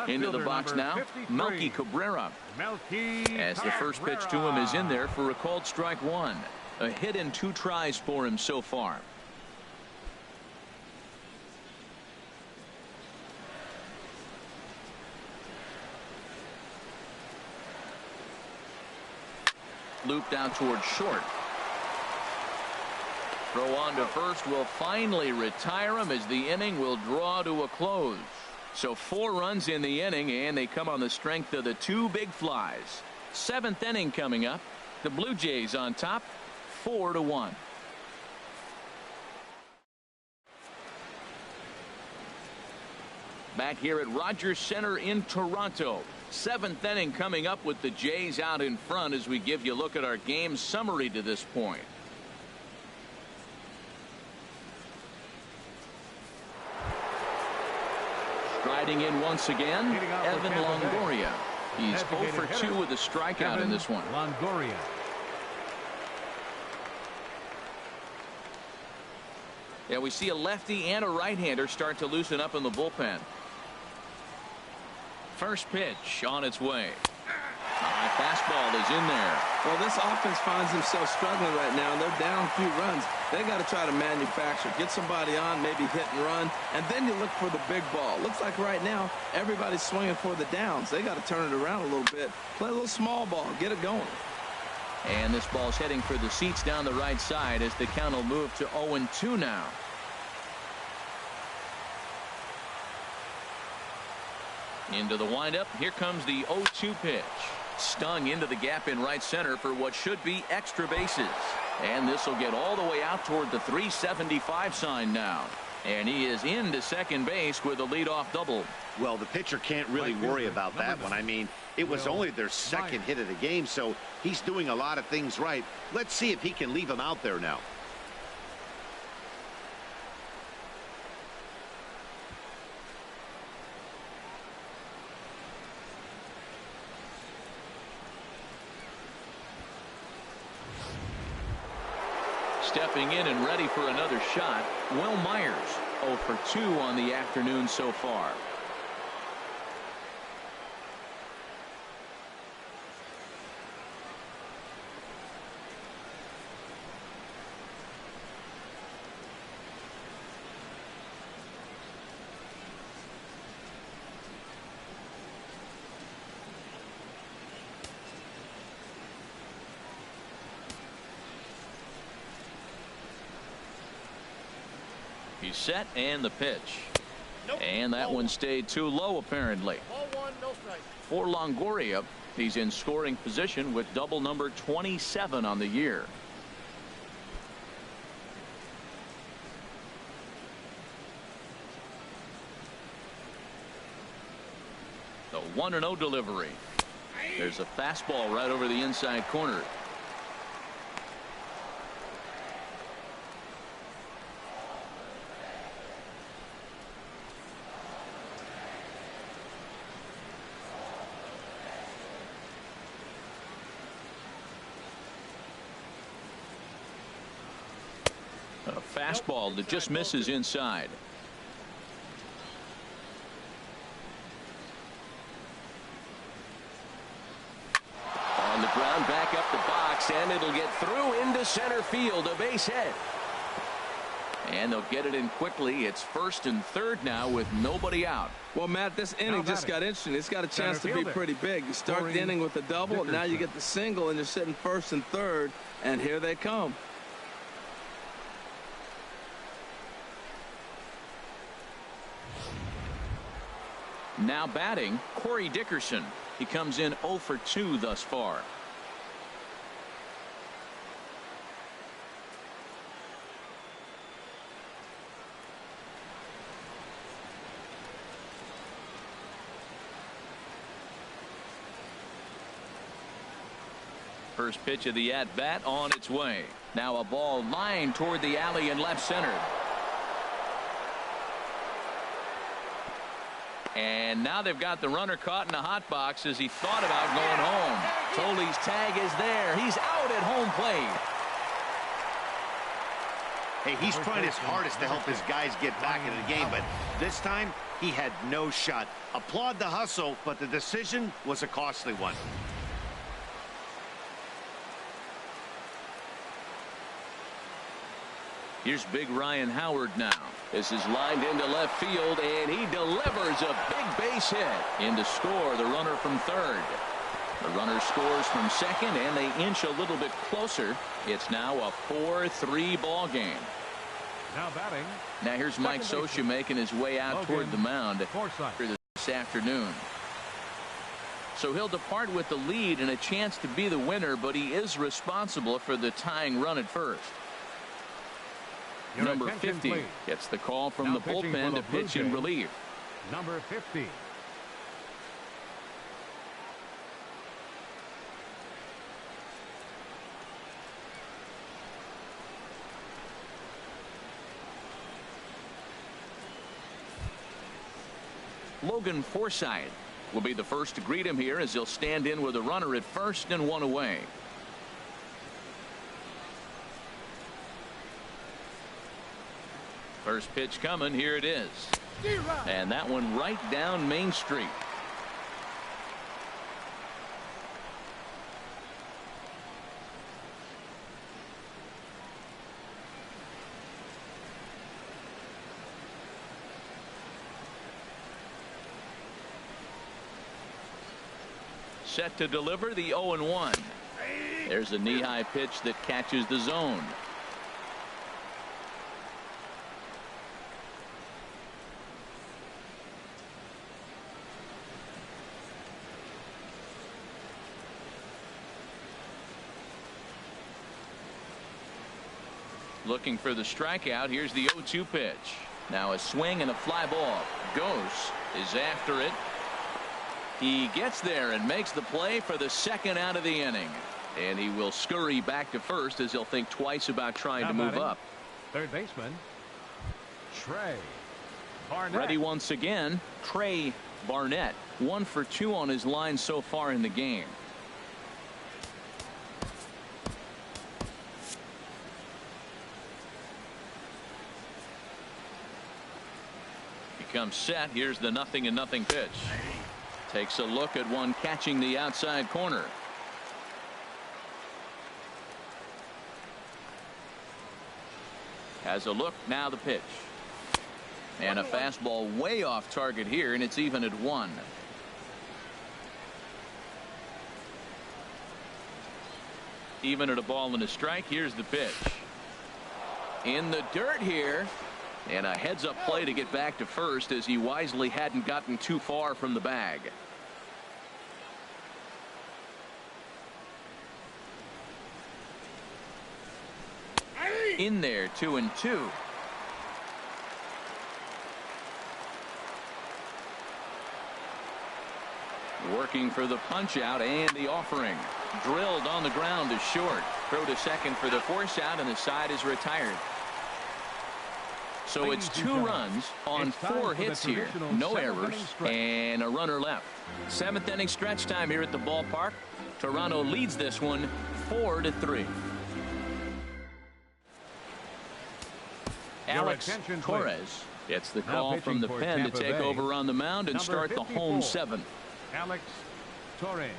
Into the box now, Melky Cabrera. As the first pitch to him is in there for a called strike 1. A hit in 2 tries for him so far. Looped out towards short. Throw on to first will finally retire him as the inning will draw to a close. So 4 runs in the inning, and they come on the strength of the 2 big flies. 7th inning coming up. The Blue Jays on top, 4-1. back here at Rogers Center in Toronto. 7th inning coming up with the Jays out in front as we give you a look at our game summary to this point. Striding in once again, Evan Longoria. He's 0 for 2 with a strikeout in this one. Longoria. Yeah, we see a lefty and a right-hander start to loosen up in the bullpen. First pitch on its way. Fastball is in there. Well, this offense finds themselves struggling right now, and they're down a few runs. They got to try to manufacture, get somebody on, maybe hit and run, and then you look for the big ball. Looks like right now everybody's swinging for the downs. They got to turn it around a little bit, play a little small ball, get it going. And this ball's heading for the seats down the right side as the count will move to 0-2 now. Into the windup. Here comes the 0-2 pitch. Stung into the gap in right center for what should be extra bases. And this will get all the way out toward the 375 sign now. And he is into second base with a leadoff double. Well, the pitcher can't really worry about that one. I mean, it was only their second hit of the game, so he's doing a lot of things right. Let's see if he can leave him out there now. Stepping in and ready for another shot, Will Myers, 0 for 2 on the afternoon so far. He's set, and the pitch. And that one stayed too low, apparently. For Longoria, he's in scoring position with double number 27 on the year. The 1-0 delivery. There's a fastball right over the inside corner. A fastball that just misses inside. On the ground, back up the box, and it'll get through into center field, a base hit. And they'll get it in quickly. It's first and third now with nobody out. Well, Matt, this inning just got interesting. It's got a chance to be pretty big. You start the inning with a double, now you get the single, and you're sitting first and third, and here they come. Now batting, Corey Dickerson. He comes in 0 for 2 thus far. First pitch of the at-bat on its way. Now a ball lined toward the alley in left center. And now they've got the runner caught in a hot box as he thought about going home. Toley's tag is there. He's out at home plate. Hey, he's trying his hardest to help his guys get back into the game, but this time he had no shot. Applaud the hustle, but the decision was a costly one. Here's big Ryan Howard now. This is lined into left field, and he delivers a big base hit. In to score the runner from third. The runner scores from second, and they inch a little bit closer. It's now a 4-3 ball game. Now batting. Now here's Mike Scioscia making his way out toward the mound this afternoon. So he'll depart with the lead and a chance to be the winner, but he is responsible for the tying run at first. Number 50 gets the call from the bullpen to pitch in relief. number 50. Logan Forsythe will be the first to greet him here as he'll stand in with a runner at first and one away. First pitch coming. Here it is. And that one right down Main Street. Set to deliver the 0-1. There's a knee-high pitch that catches the zone. Looking for the strikeout. Here's the 0-2 pitch. Now a swing and a fly ball. Ghost is after it. He gets there and makes the play for the second out of the inning. And he will scurry back to first as he'll think twice about trying to move up. Third baseman, Trey Barnett. Ready once again, Trey Barnett. 1 for 2 on his line so far in the game. He comes set. Here's the 0-0 pitch. Takes a look at one catching the outside corner. Has a look. Now the pitch. And a fastball way off target here, and it's even at 1. Even at a ball and a strike. Here's the pitch. In the dirt here. And a heads-up play to get back to first as he wisely hadn't gotten too far from the bag. In there, 2-2. Working for the punch out and the offering. Drilled on the ground is short. Throw to second for the force out, and the side is retired. So it's 2 runs on 4 hits here. No errors and a runner left. 7th inning stretch time here at the ballpark. Toronto leads this one 4-3. Alex Torres gets the call from the pen to take over on the mound and start the home 7th. Alex Torres.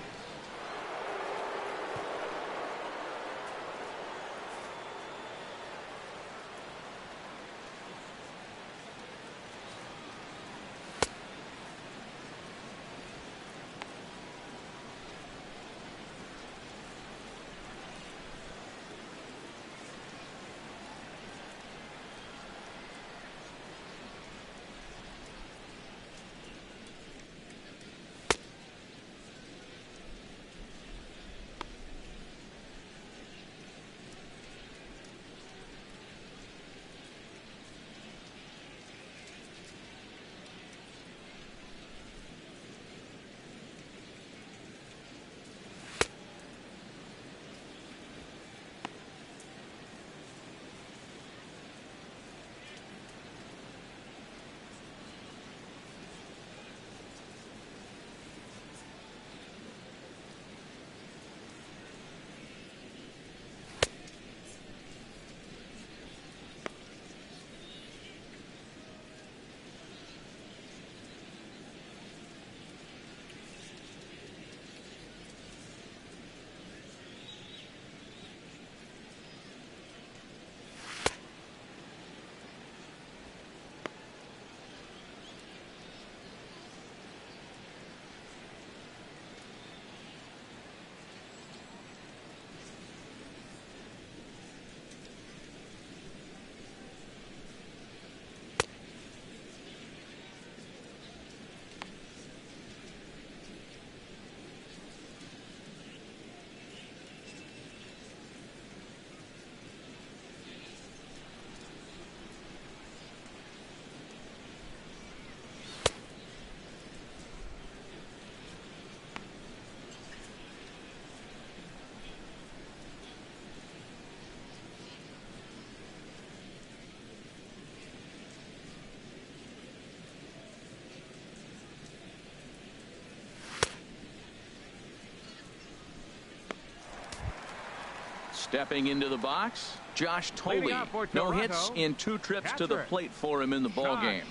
Stepping into the box, Josh Leading Thole. off for No Toronto, hits in 2 trips to the catcher, plate for him in the ball game.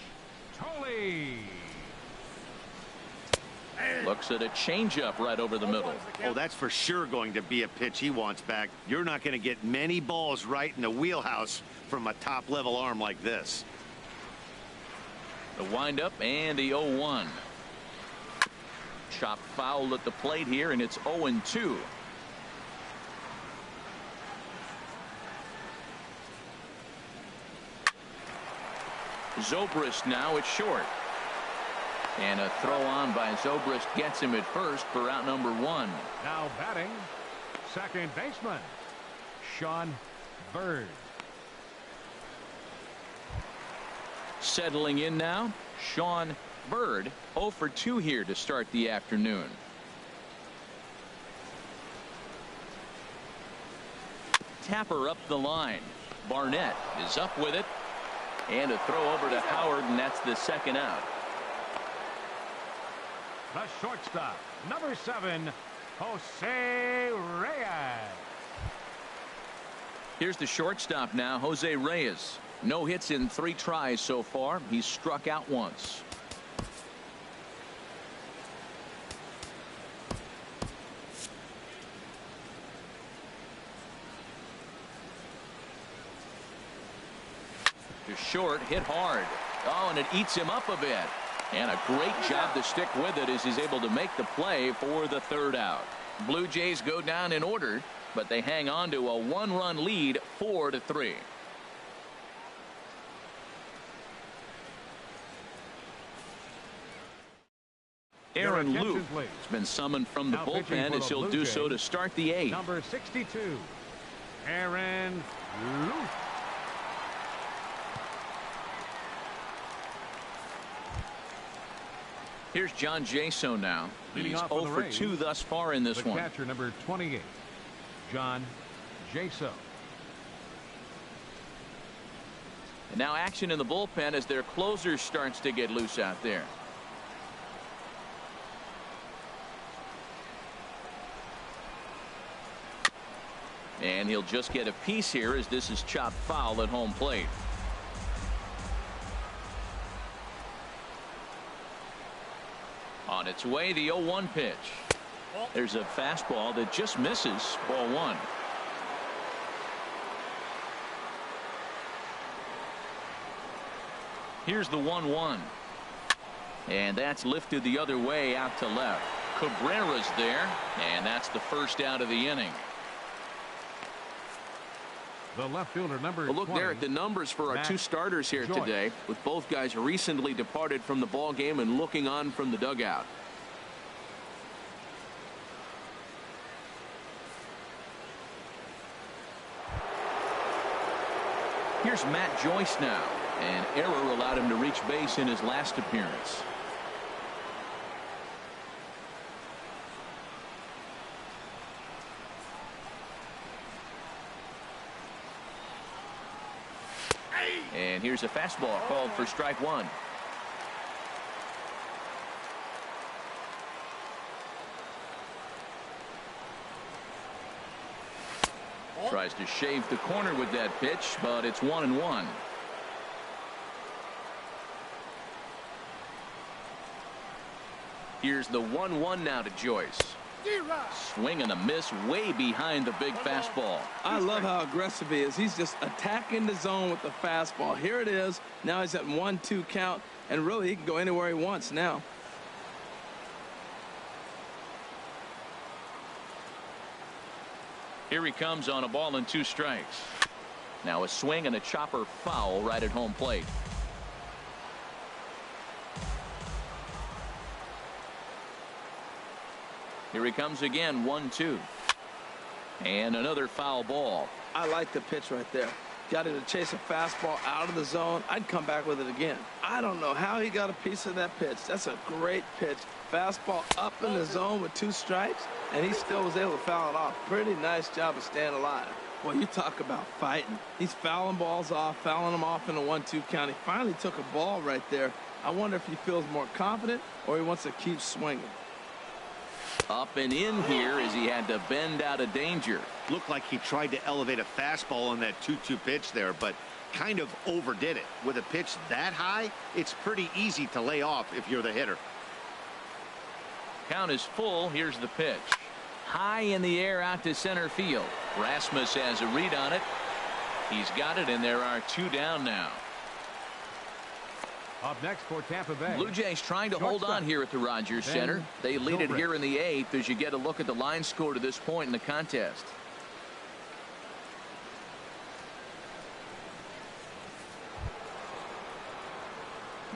Thole. Looks at a changeup right over the middle. Oh, that's for sure going to be a pitch he wants back. You're not going to get many balls right in the wheelhouse from a top-level arm like this. The windup and the 0-1. Chop foul at the plate here, and it's 0-2. Zobrist now at short. And a throw on by Zobrist gets him at first for out number 1. Now batting, second baseman, Sean Bird. Settling in now, Sean Bird, 0 for 2 here to start the afternoon. Tapper up the line. Barnett is up with it. And a throw over to Howard, and that's the second out. The shortstop, number 7, Jose Reyes. Here's the shortstop now, Jose Reyes. No hits in 3 tries so far. He's struck out once. To short, hit hard. Oh, and it eats him up a bit. And a great job to stick with it as he's able to make the play for the 3rd out. Blue Jays go down in order, but they hang on to a 1-run lead, 4-3. Aaron Luke has been summoned from the bullpen as he'll do so to start the 8th. Number 62, Aaron Luke. Here's John Jaso now. Leading He's off 0 for the for Rays, 2 thus far in this the one. Catcher number 28, John Jaso. And now action in the bullpen as their closer starts to get loose out there. And he'll just get a piece here as this is chopped foul at home plate. On its way, the 0-1 pitch. There's a fastball that just misses. Ball 1. Here's the 1-1. And that's lifted the other way out to left. Cabrera's there, and that's the first out of the inning. The left fielder number Well, look 20, there at the numbers for our Matt 2 starters here Joyce. today, with both guys recently departed from the ball game and looking on from the dugout. Here's Matt Joyce now. An error allowed him to reach base in his last appearance. And here's a fastball called for strike 1. Tries to shave the corner with that pitch, but it's 1-1. Here's the 1-1 now to Joyce. Swing and a miss way behind the big fastball. I love how aggressive he is. He's just attacking the zone with the fastball. Here it is. Now he's at 1-2 count, and really he can go anywhere he wants now. Here he comes on a ball and 2 strikes. Now a swing and a chopper foul right at home plate. Here he comes again, 1-2. And another foul ball. I like the pitch right there. Got him to chase a fastball out of the zone. I'd come back with it again. I don't know how he got a piece of that pitch. That's a great pitch. Fastball up in the zone with 2 strikes, and he still was able to foul it off. Pretty nice job of staying alive. Well, you talk about fighting. He's fouling balls off, fouling them off in a 1-2 count. He finally took a ball right there. I wonder if he feels more confident or he wants to keep swinging. Up and in here as he had to bend out of danger. Looked like he tried to elevate a fastball on that 2-2 pitch there, but kind of overdid it. With a pitch that high, it's pretty easy to lay off if you're the hitter. Count is full. Here's the pitch. High in the air out to center field. Rasmus has a read on it. He's got it, and there are 2 down now. Up next for Tampa Bay. Blue Jays trying to hold on here at the Rogers Center. They lead it here in the 8th as you get a look at the line score to this point in the contest.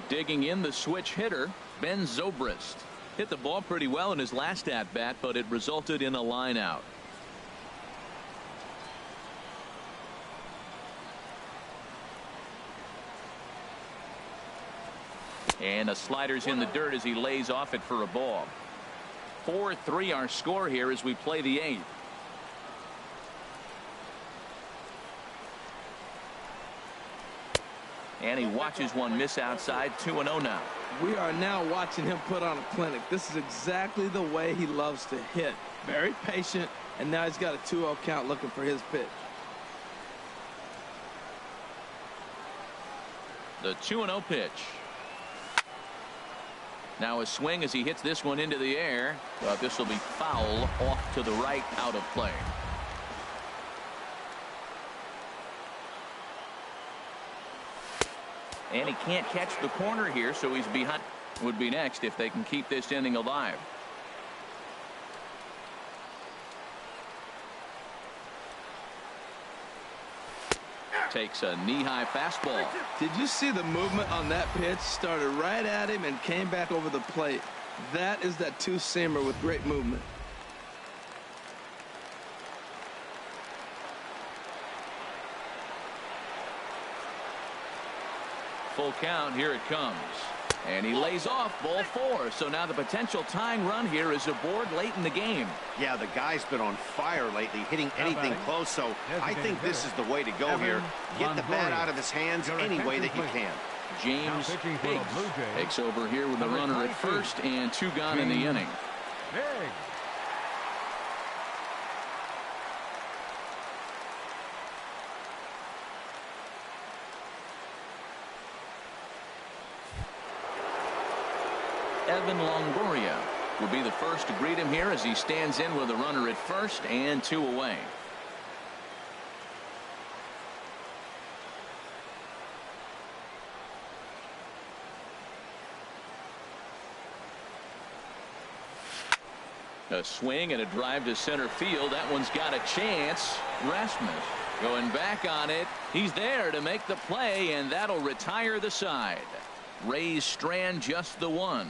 Digging in the switch hitter, Ben Zobrist. Hit the ball pretty well in his last at-bat, but it resulted in a line out. And the slider's in the dirt as he lays off it for a ball. 4-3 our score here as we play the 8th. And he watches one miss outside. 2-0 now. We are now watching him put on a clinic. This is exactly the way he loves to hit. Very patient, and now he's got a 2-0 count looking for his pitch. The 2-0 pitch. Now a swing as he hits this one into the air. But this will be foul off to the right, out of play. And he can't catch the corner here, so he's behind. Would be next if they can keep this inning alive. Takes a knee-high fastball. Did you see the movement on that pitch? Started right at him and came back over the plate. That is that two-seamer with great movement. Full count. Here it comes. And he lays off ball 4. So now the potential tying run here is aboard late in the game. Yeah, the guy's been on fire lately, hitting anything close. So I think this is the way to go here. Get the bat out of his hands any way that you can. James Biggs takes over here with the runner at first and 2 gone in the inning. Evan Longoria will be the first to greet him here as he stands in with a runner at first and 2 away. A swing and a drive to center field. That one's got a chance. Rasmus going back on it. He's there to make the play, and that'll retire the side. Rays strand just the 1.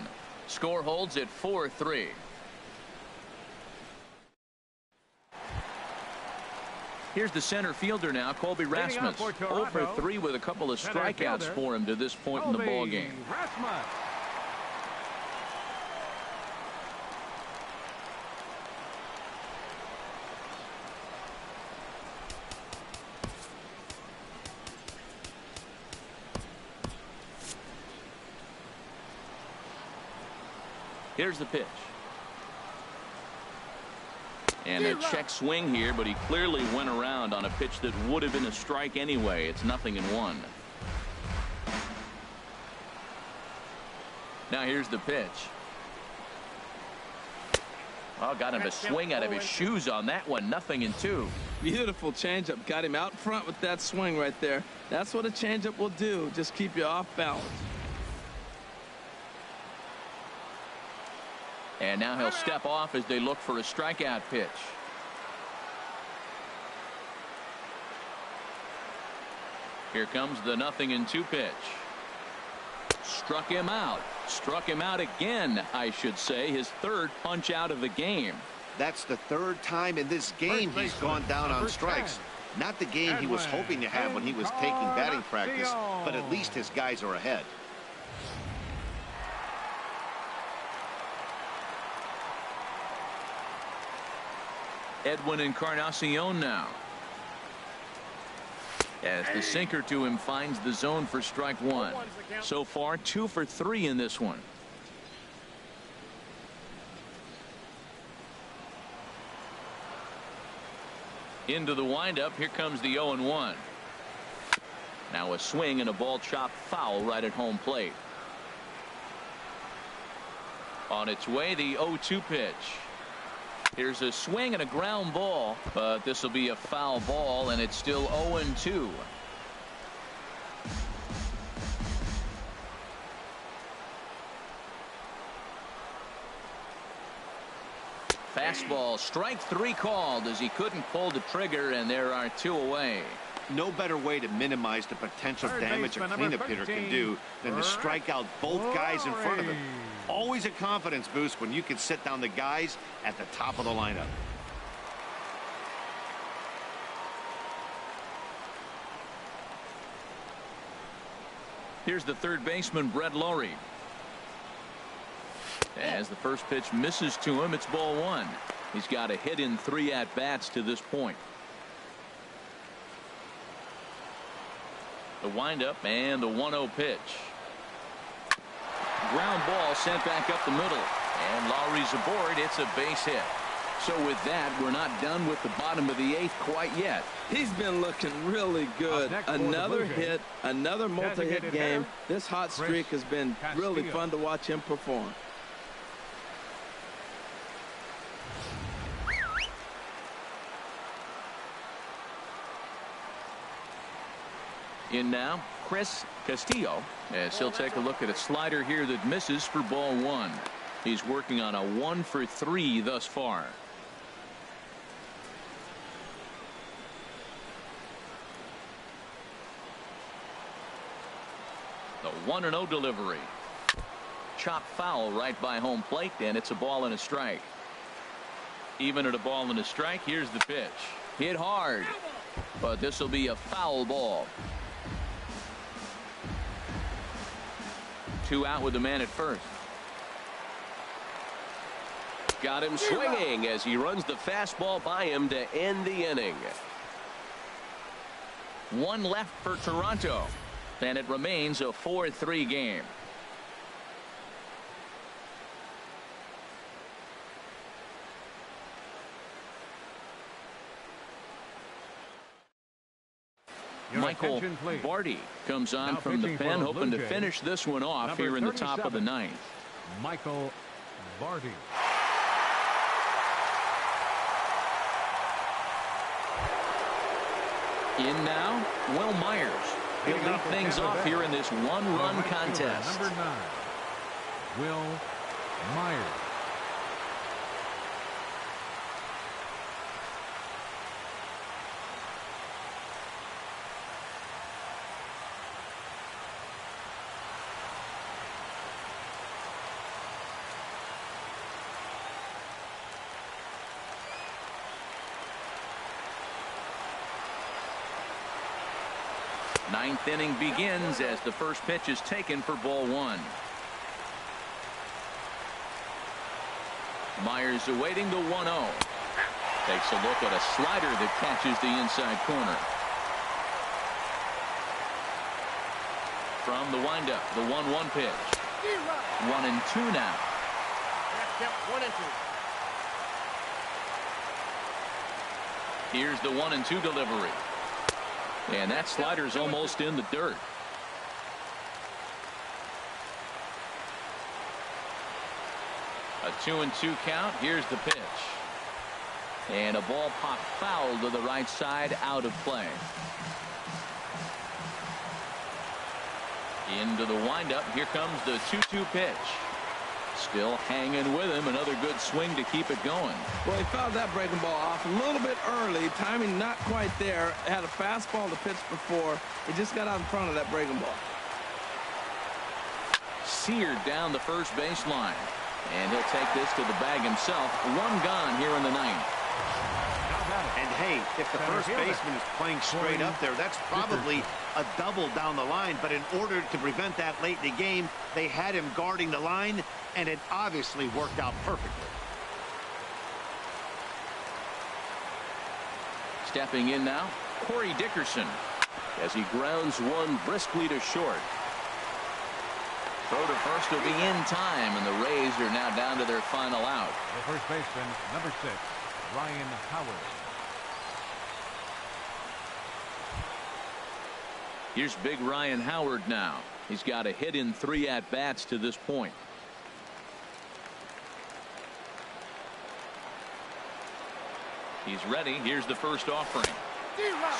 Score holds at 4-3. Here's the center fielder now, Colby Rasmus. 0 for 3 with a couple of strikeouts for him to this point in the ball game. Here's the pitch. And a check swing here, but he clearly went around on a pitch that would have been a strike anyway. It's 0-1. Now here's the pitch. Oh, got him to swing out of his shoes on that one. 0-2. Beautiful changeup. Got him out front with that swing right there. That's what a changeup will do. Just keep you off balance. And now he'll step off as they look for a strikeout pitch. Here comes the 0-2 pitch. Struck him out. Struck him out again, I should say. His 3rd punch out of the game. That's the 3rd time in this game he's gone down on strikes. Not the game he was hoping to have when he was taking batting practice, but at least his guys are ahead. Edwin Encarnacion now. As the sinker to him finds the zone for strike 1. So far 2 for 3 in this one. Into the windup. Here comes the 0-1. Now a swing and a ball chopped foul right at home plate. On its way, the 0-2 pitch. Here's a swing and a ground ball, but this will be a foul ball, and it's still 0-2. Fastball, strike 3 called as he couldn't pull the trigger, and there are 2 away. No better way to minimize the potential damage a cleanup hitter can do than to strike out both guys in front of him. Always a confidence boost when you can sit down the guys at the top of the lineup. Here's the third baseman, Brett Lowry. As the first pitch misses to him, it's ball 1. He's got a hit in 3 at-bats to this point. The windup and the 1-0 pitch. Ground ball sent back up the middle. And Lowry's aboard. It's a base hit. So with that, we're not done with the bottom of the 8th quite yet. He's been looking really good. Another hit, another multi-hit game. This hot streak has been really fun to watch him perform. In now, Chris Castillo, as he'll take a look at a slider here that misses for ball 1. He's working on a 1 for 3 thus far. The 1-0 delivery. Chopped foul right by home plate, and it's a ball and a strike. Even at a ball and a strike, here's the pitch. Hit hard, but this will be a foul ball. 2 out with the man at first. Got him swinging as he runs the fastball by him to end the inning. 1 left for Toronto, and it remains a 4-3 game. Michael Barty comes on from the pen, hoping to finish this one off here in the top of the 9th. Michael Barty. In now, Will Myers. He'll lead things off here in this 1-run contest. Number 9, Will Myers. Ninth inning begins as the first pitch is taken for ball 1. Myers awaiting the 1-0. Takes a look at a slider that catches the inside corner. From the windup, the 1-1 pitch. 1-2 now. 1-2. Here's the 1-2 delivery. And that slider's almost in the dirt. A 2-2 count. Here's the pitch. And a ball popped foul to the right side, out of play. Into the windup. Here comes the 2-2 pitch. Still hanging with him. Another good swing to keep it going. Well, he fouled that breaking ball off a little bit early. Timing not quite there. Had a fastball to pitch before. He just got out in front of that breaking ball. Seared down the first baseline. And he'll take this to the bag himself. 1 gone here in the 9th. And hey, if the first baseman is playing straight up there, that's probably a double down the line. But in order to prevent that late in the game, they had him guarding the line, and it obviously worked out perfectly. Stepping in now, Corey Dickerson, as he grounds one briskly to short. Throw to first will be in time, and the Rays are now down to their final out. The first baseman, number 6, Ryan Howard. Here's big Ryan Howard now. He's got a hit in 3 at-bats to this point. He's ready. Here's the first offering.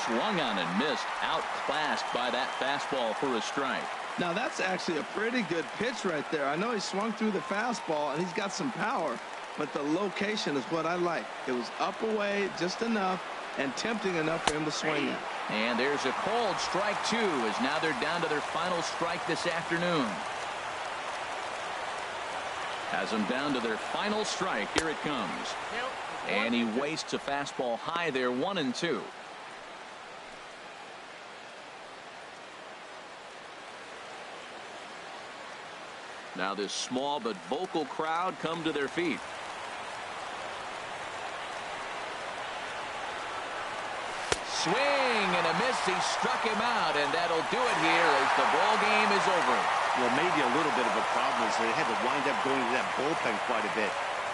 Swung on and missed. Outclassed by that fastball for a strike. Now that's actually a pretty good pitch right there. I know he swung through the fastball and he's got some power, but the location is what I like. It was up away just enough and tempting enough for him to swing it. And there's a called strike 2 as now they're down to their final strike this afternoon. Has them down to their final strike. Here it comes. And he wastes a fastball high there, 1-2. Now this small but vocal crowd come to their feet. Swing and a miss. He struck him out, and that'll do it here as the ball game is over. Well, maybe a little bit of a problem is they had to wind up going to that bullpen quite a bit.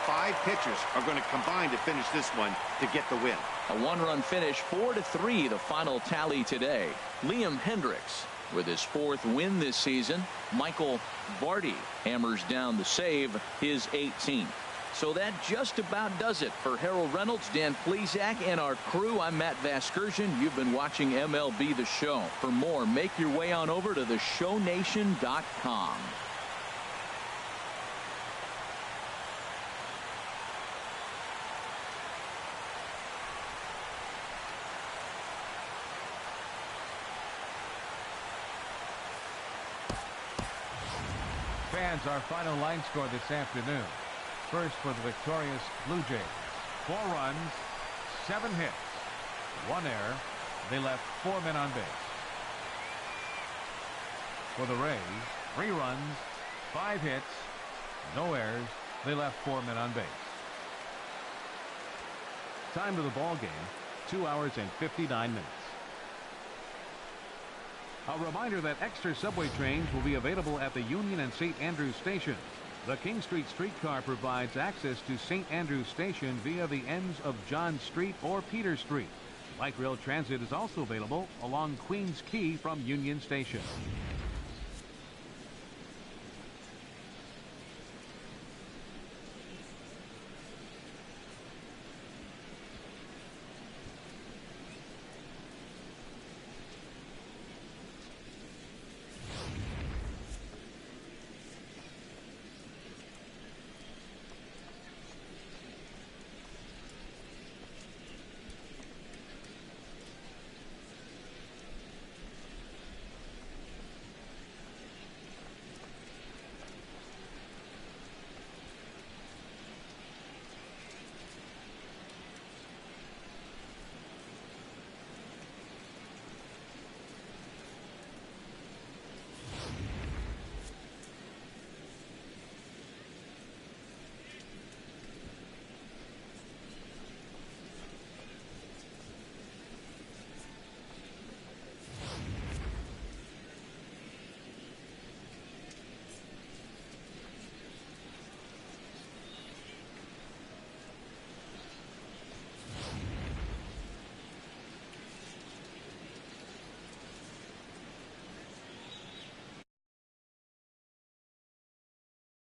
5 pitchers are going to combine to finish this one to get the win. A 1-run finish, 4-3 the final tally today. Liam Hendricks with his 4th win this season. Michael Vardy hammers down the save, his 18th. So that just about does it for Harold Reynolds, Dan Plesac, and our crew. I'm Matt Vasgersian. You've been watching MLB The Show. For more, make your way on over to theshownation.com. Fans, our final line score this afternoon. First for the victorious Blue Jays. 4 runs, 7 hits, 1 error. They left 4 men on base. For the Rays, 3 runs, 5 hits, no errors. They left 4 men on base. Time to the ball game, 2 hours and 59 minutes. A reminder that extra subway trains will be available at the Union and St. Andrews stations. The King Street streetcar provides access to St. Andrews Station via the ends of John Street or Peter Street. Light rail transit is also available along Queens Quay from Union Station.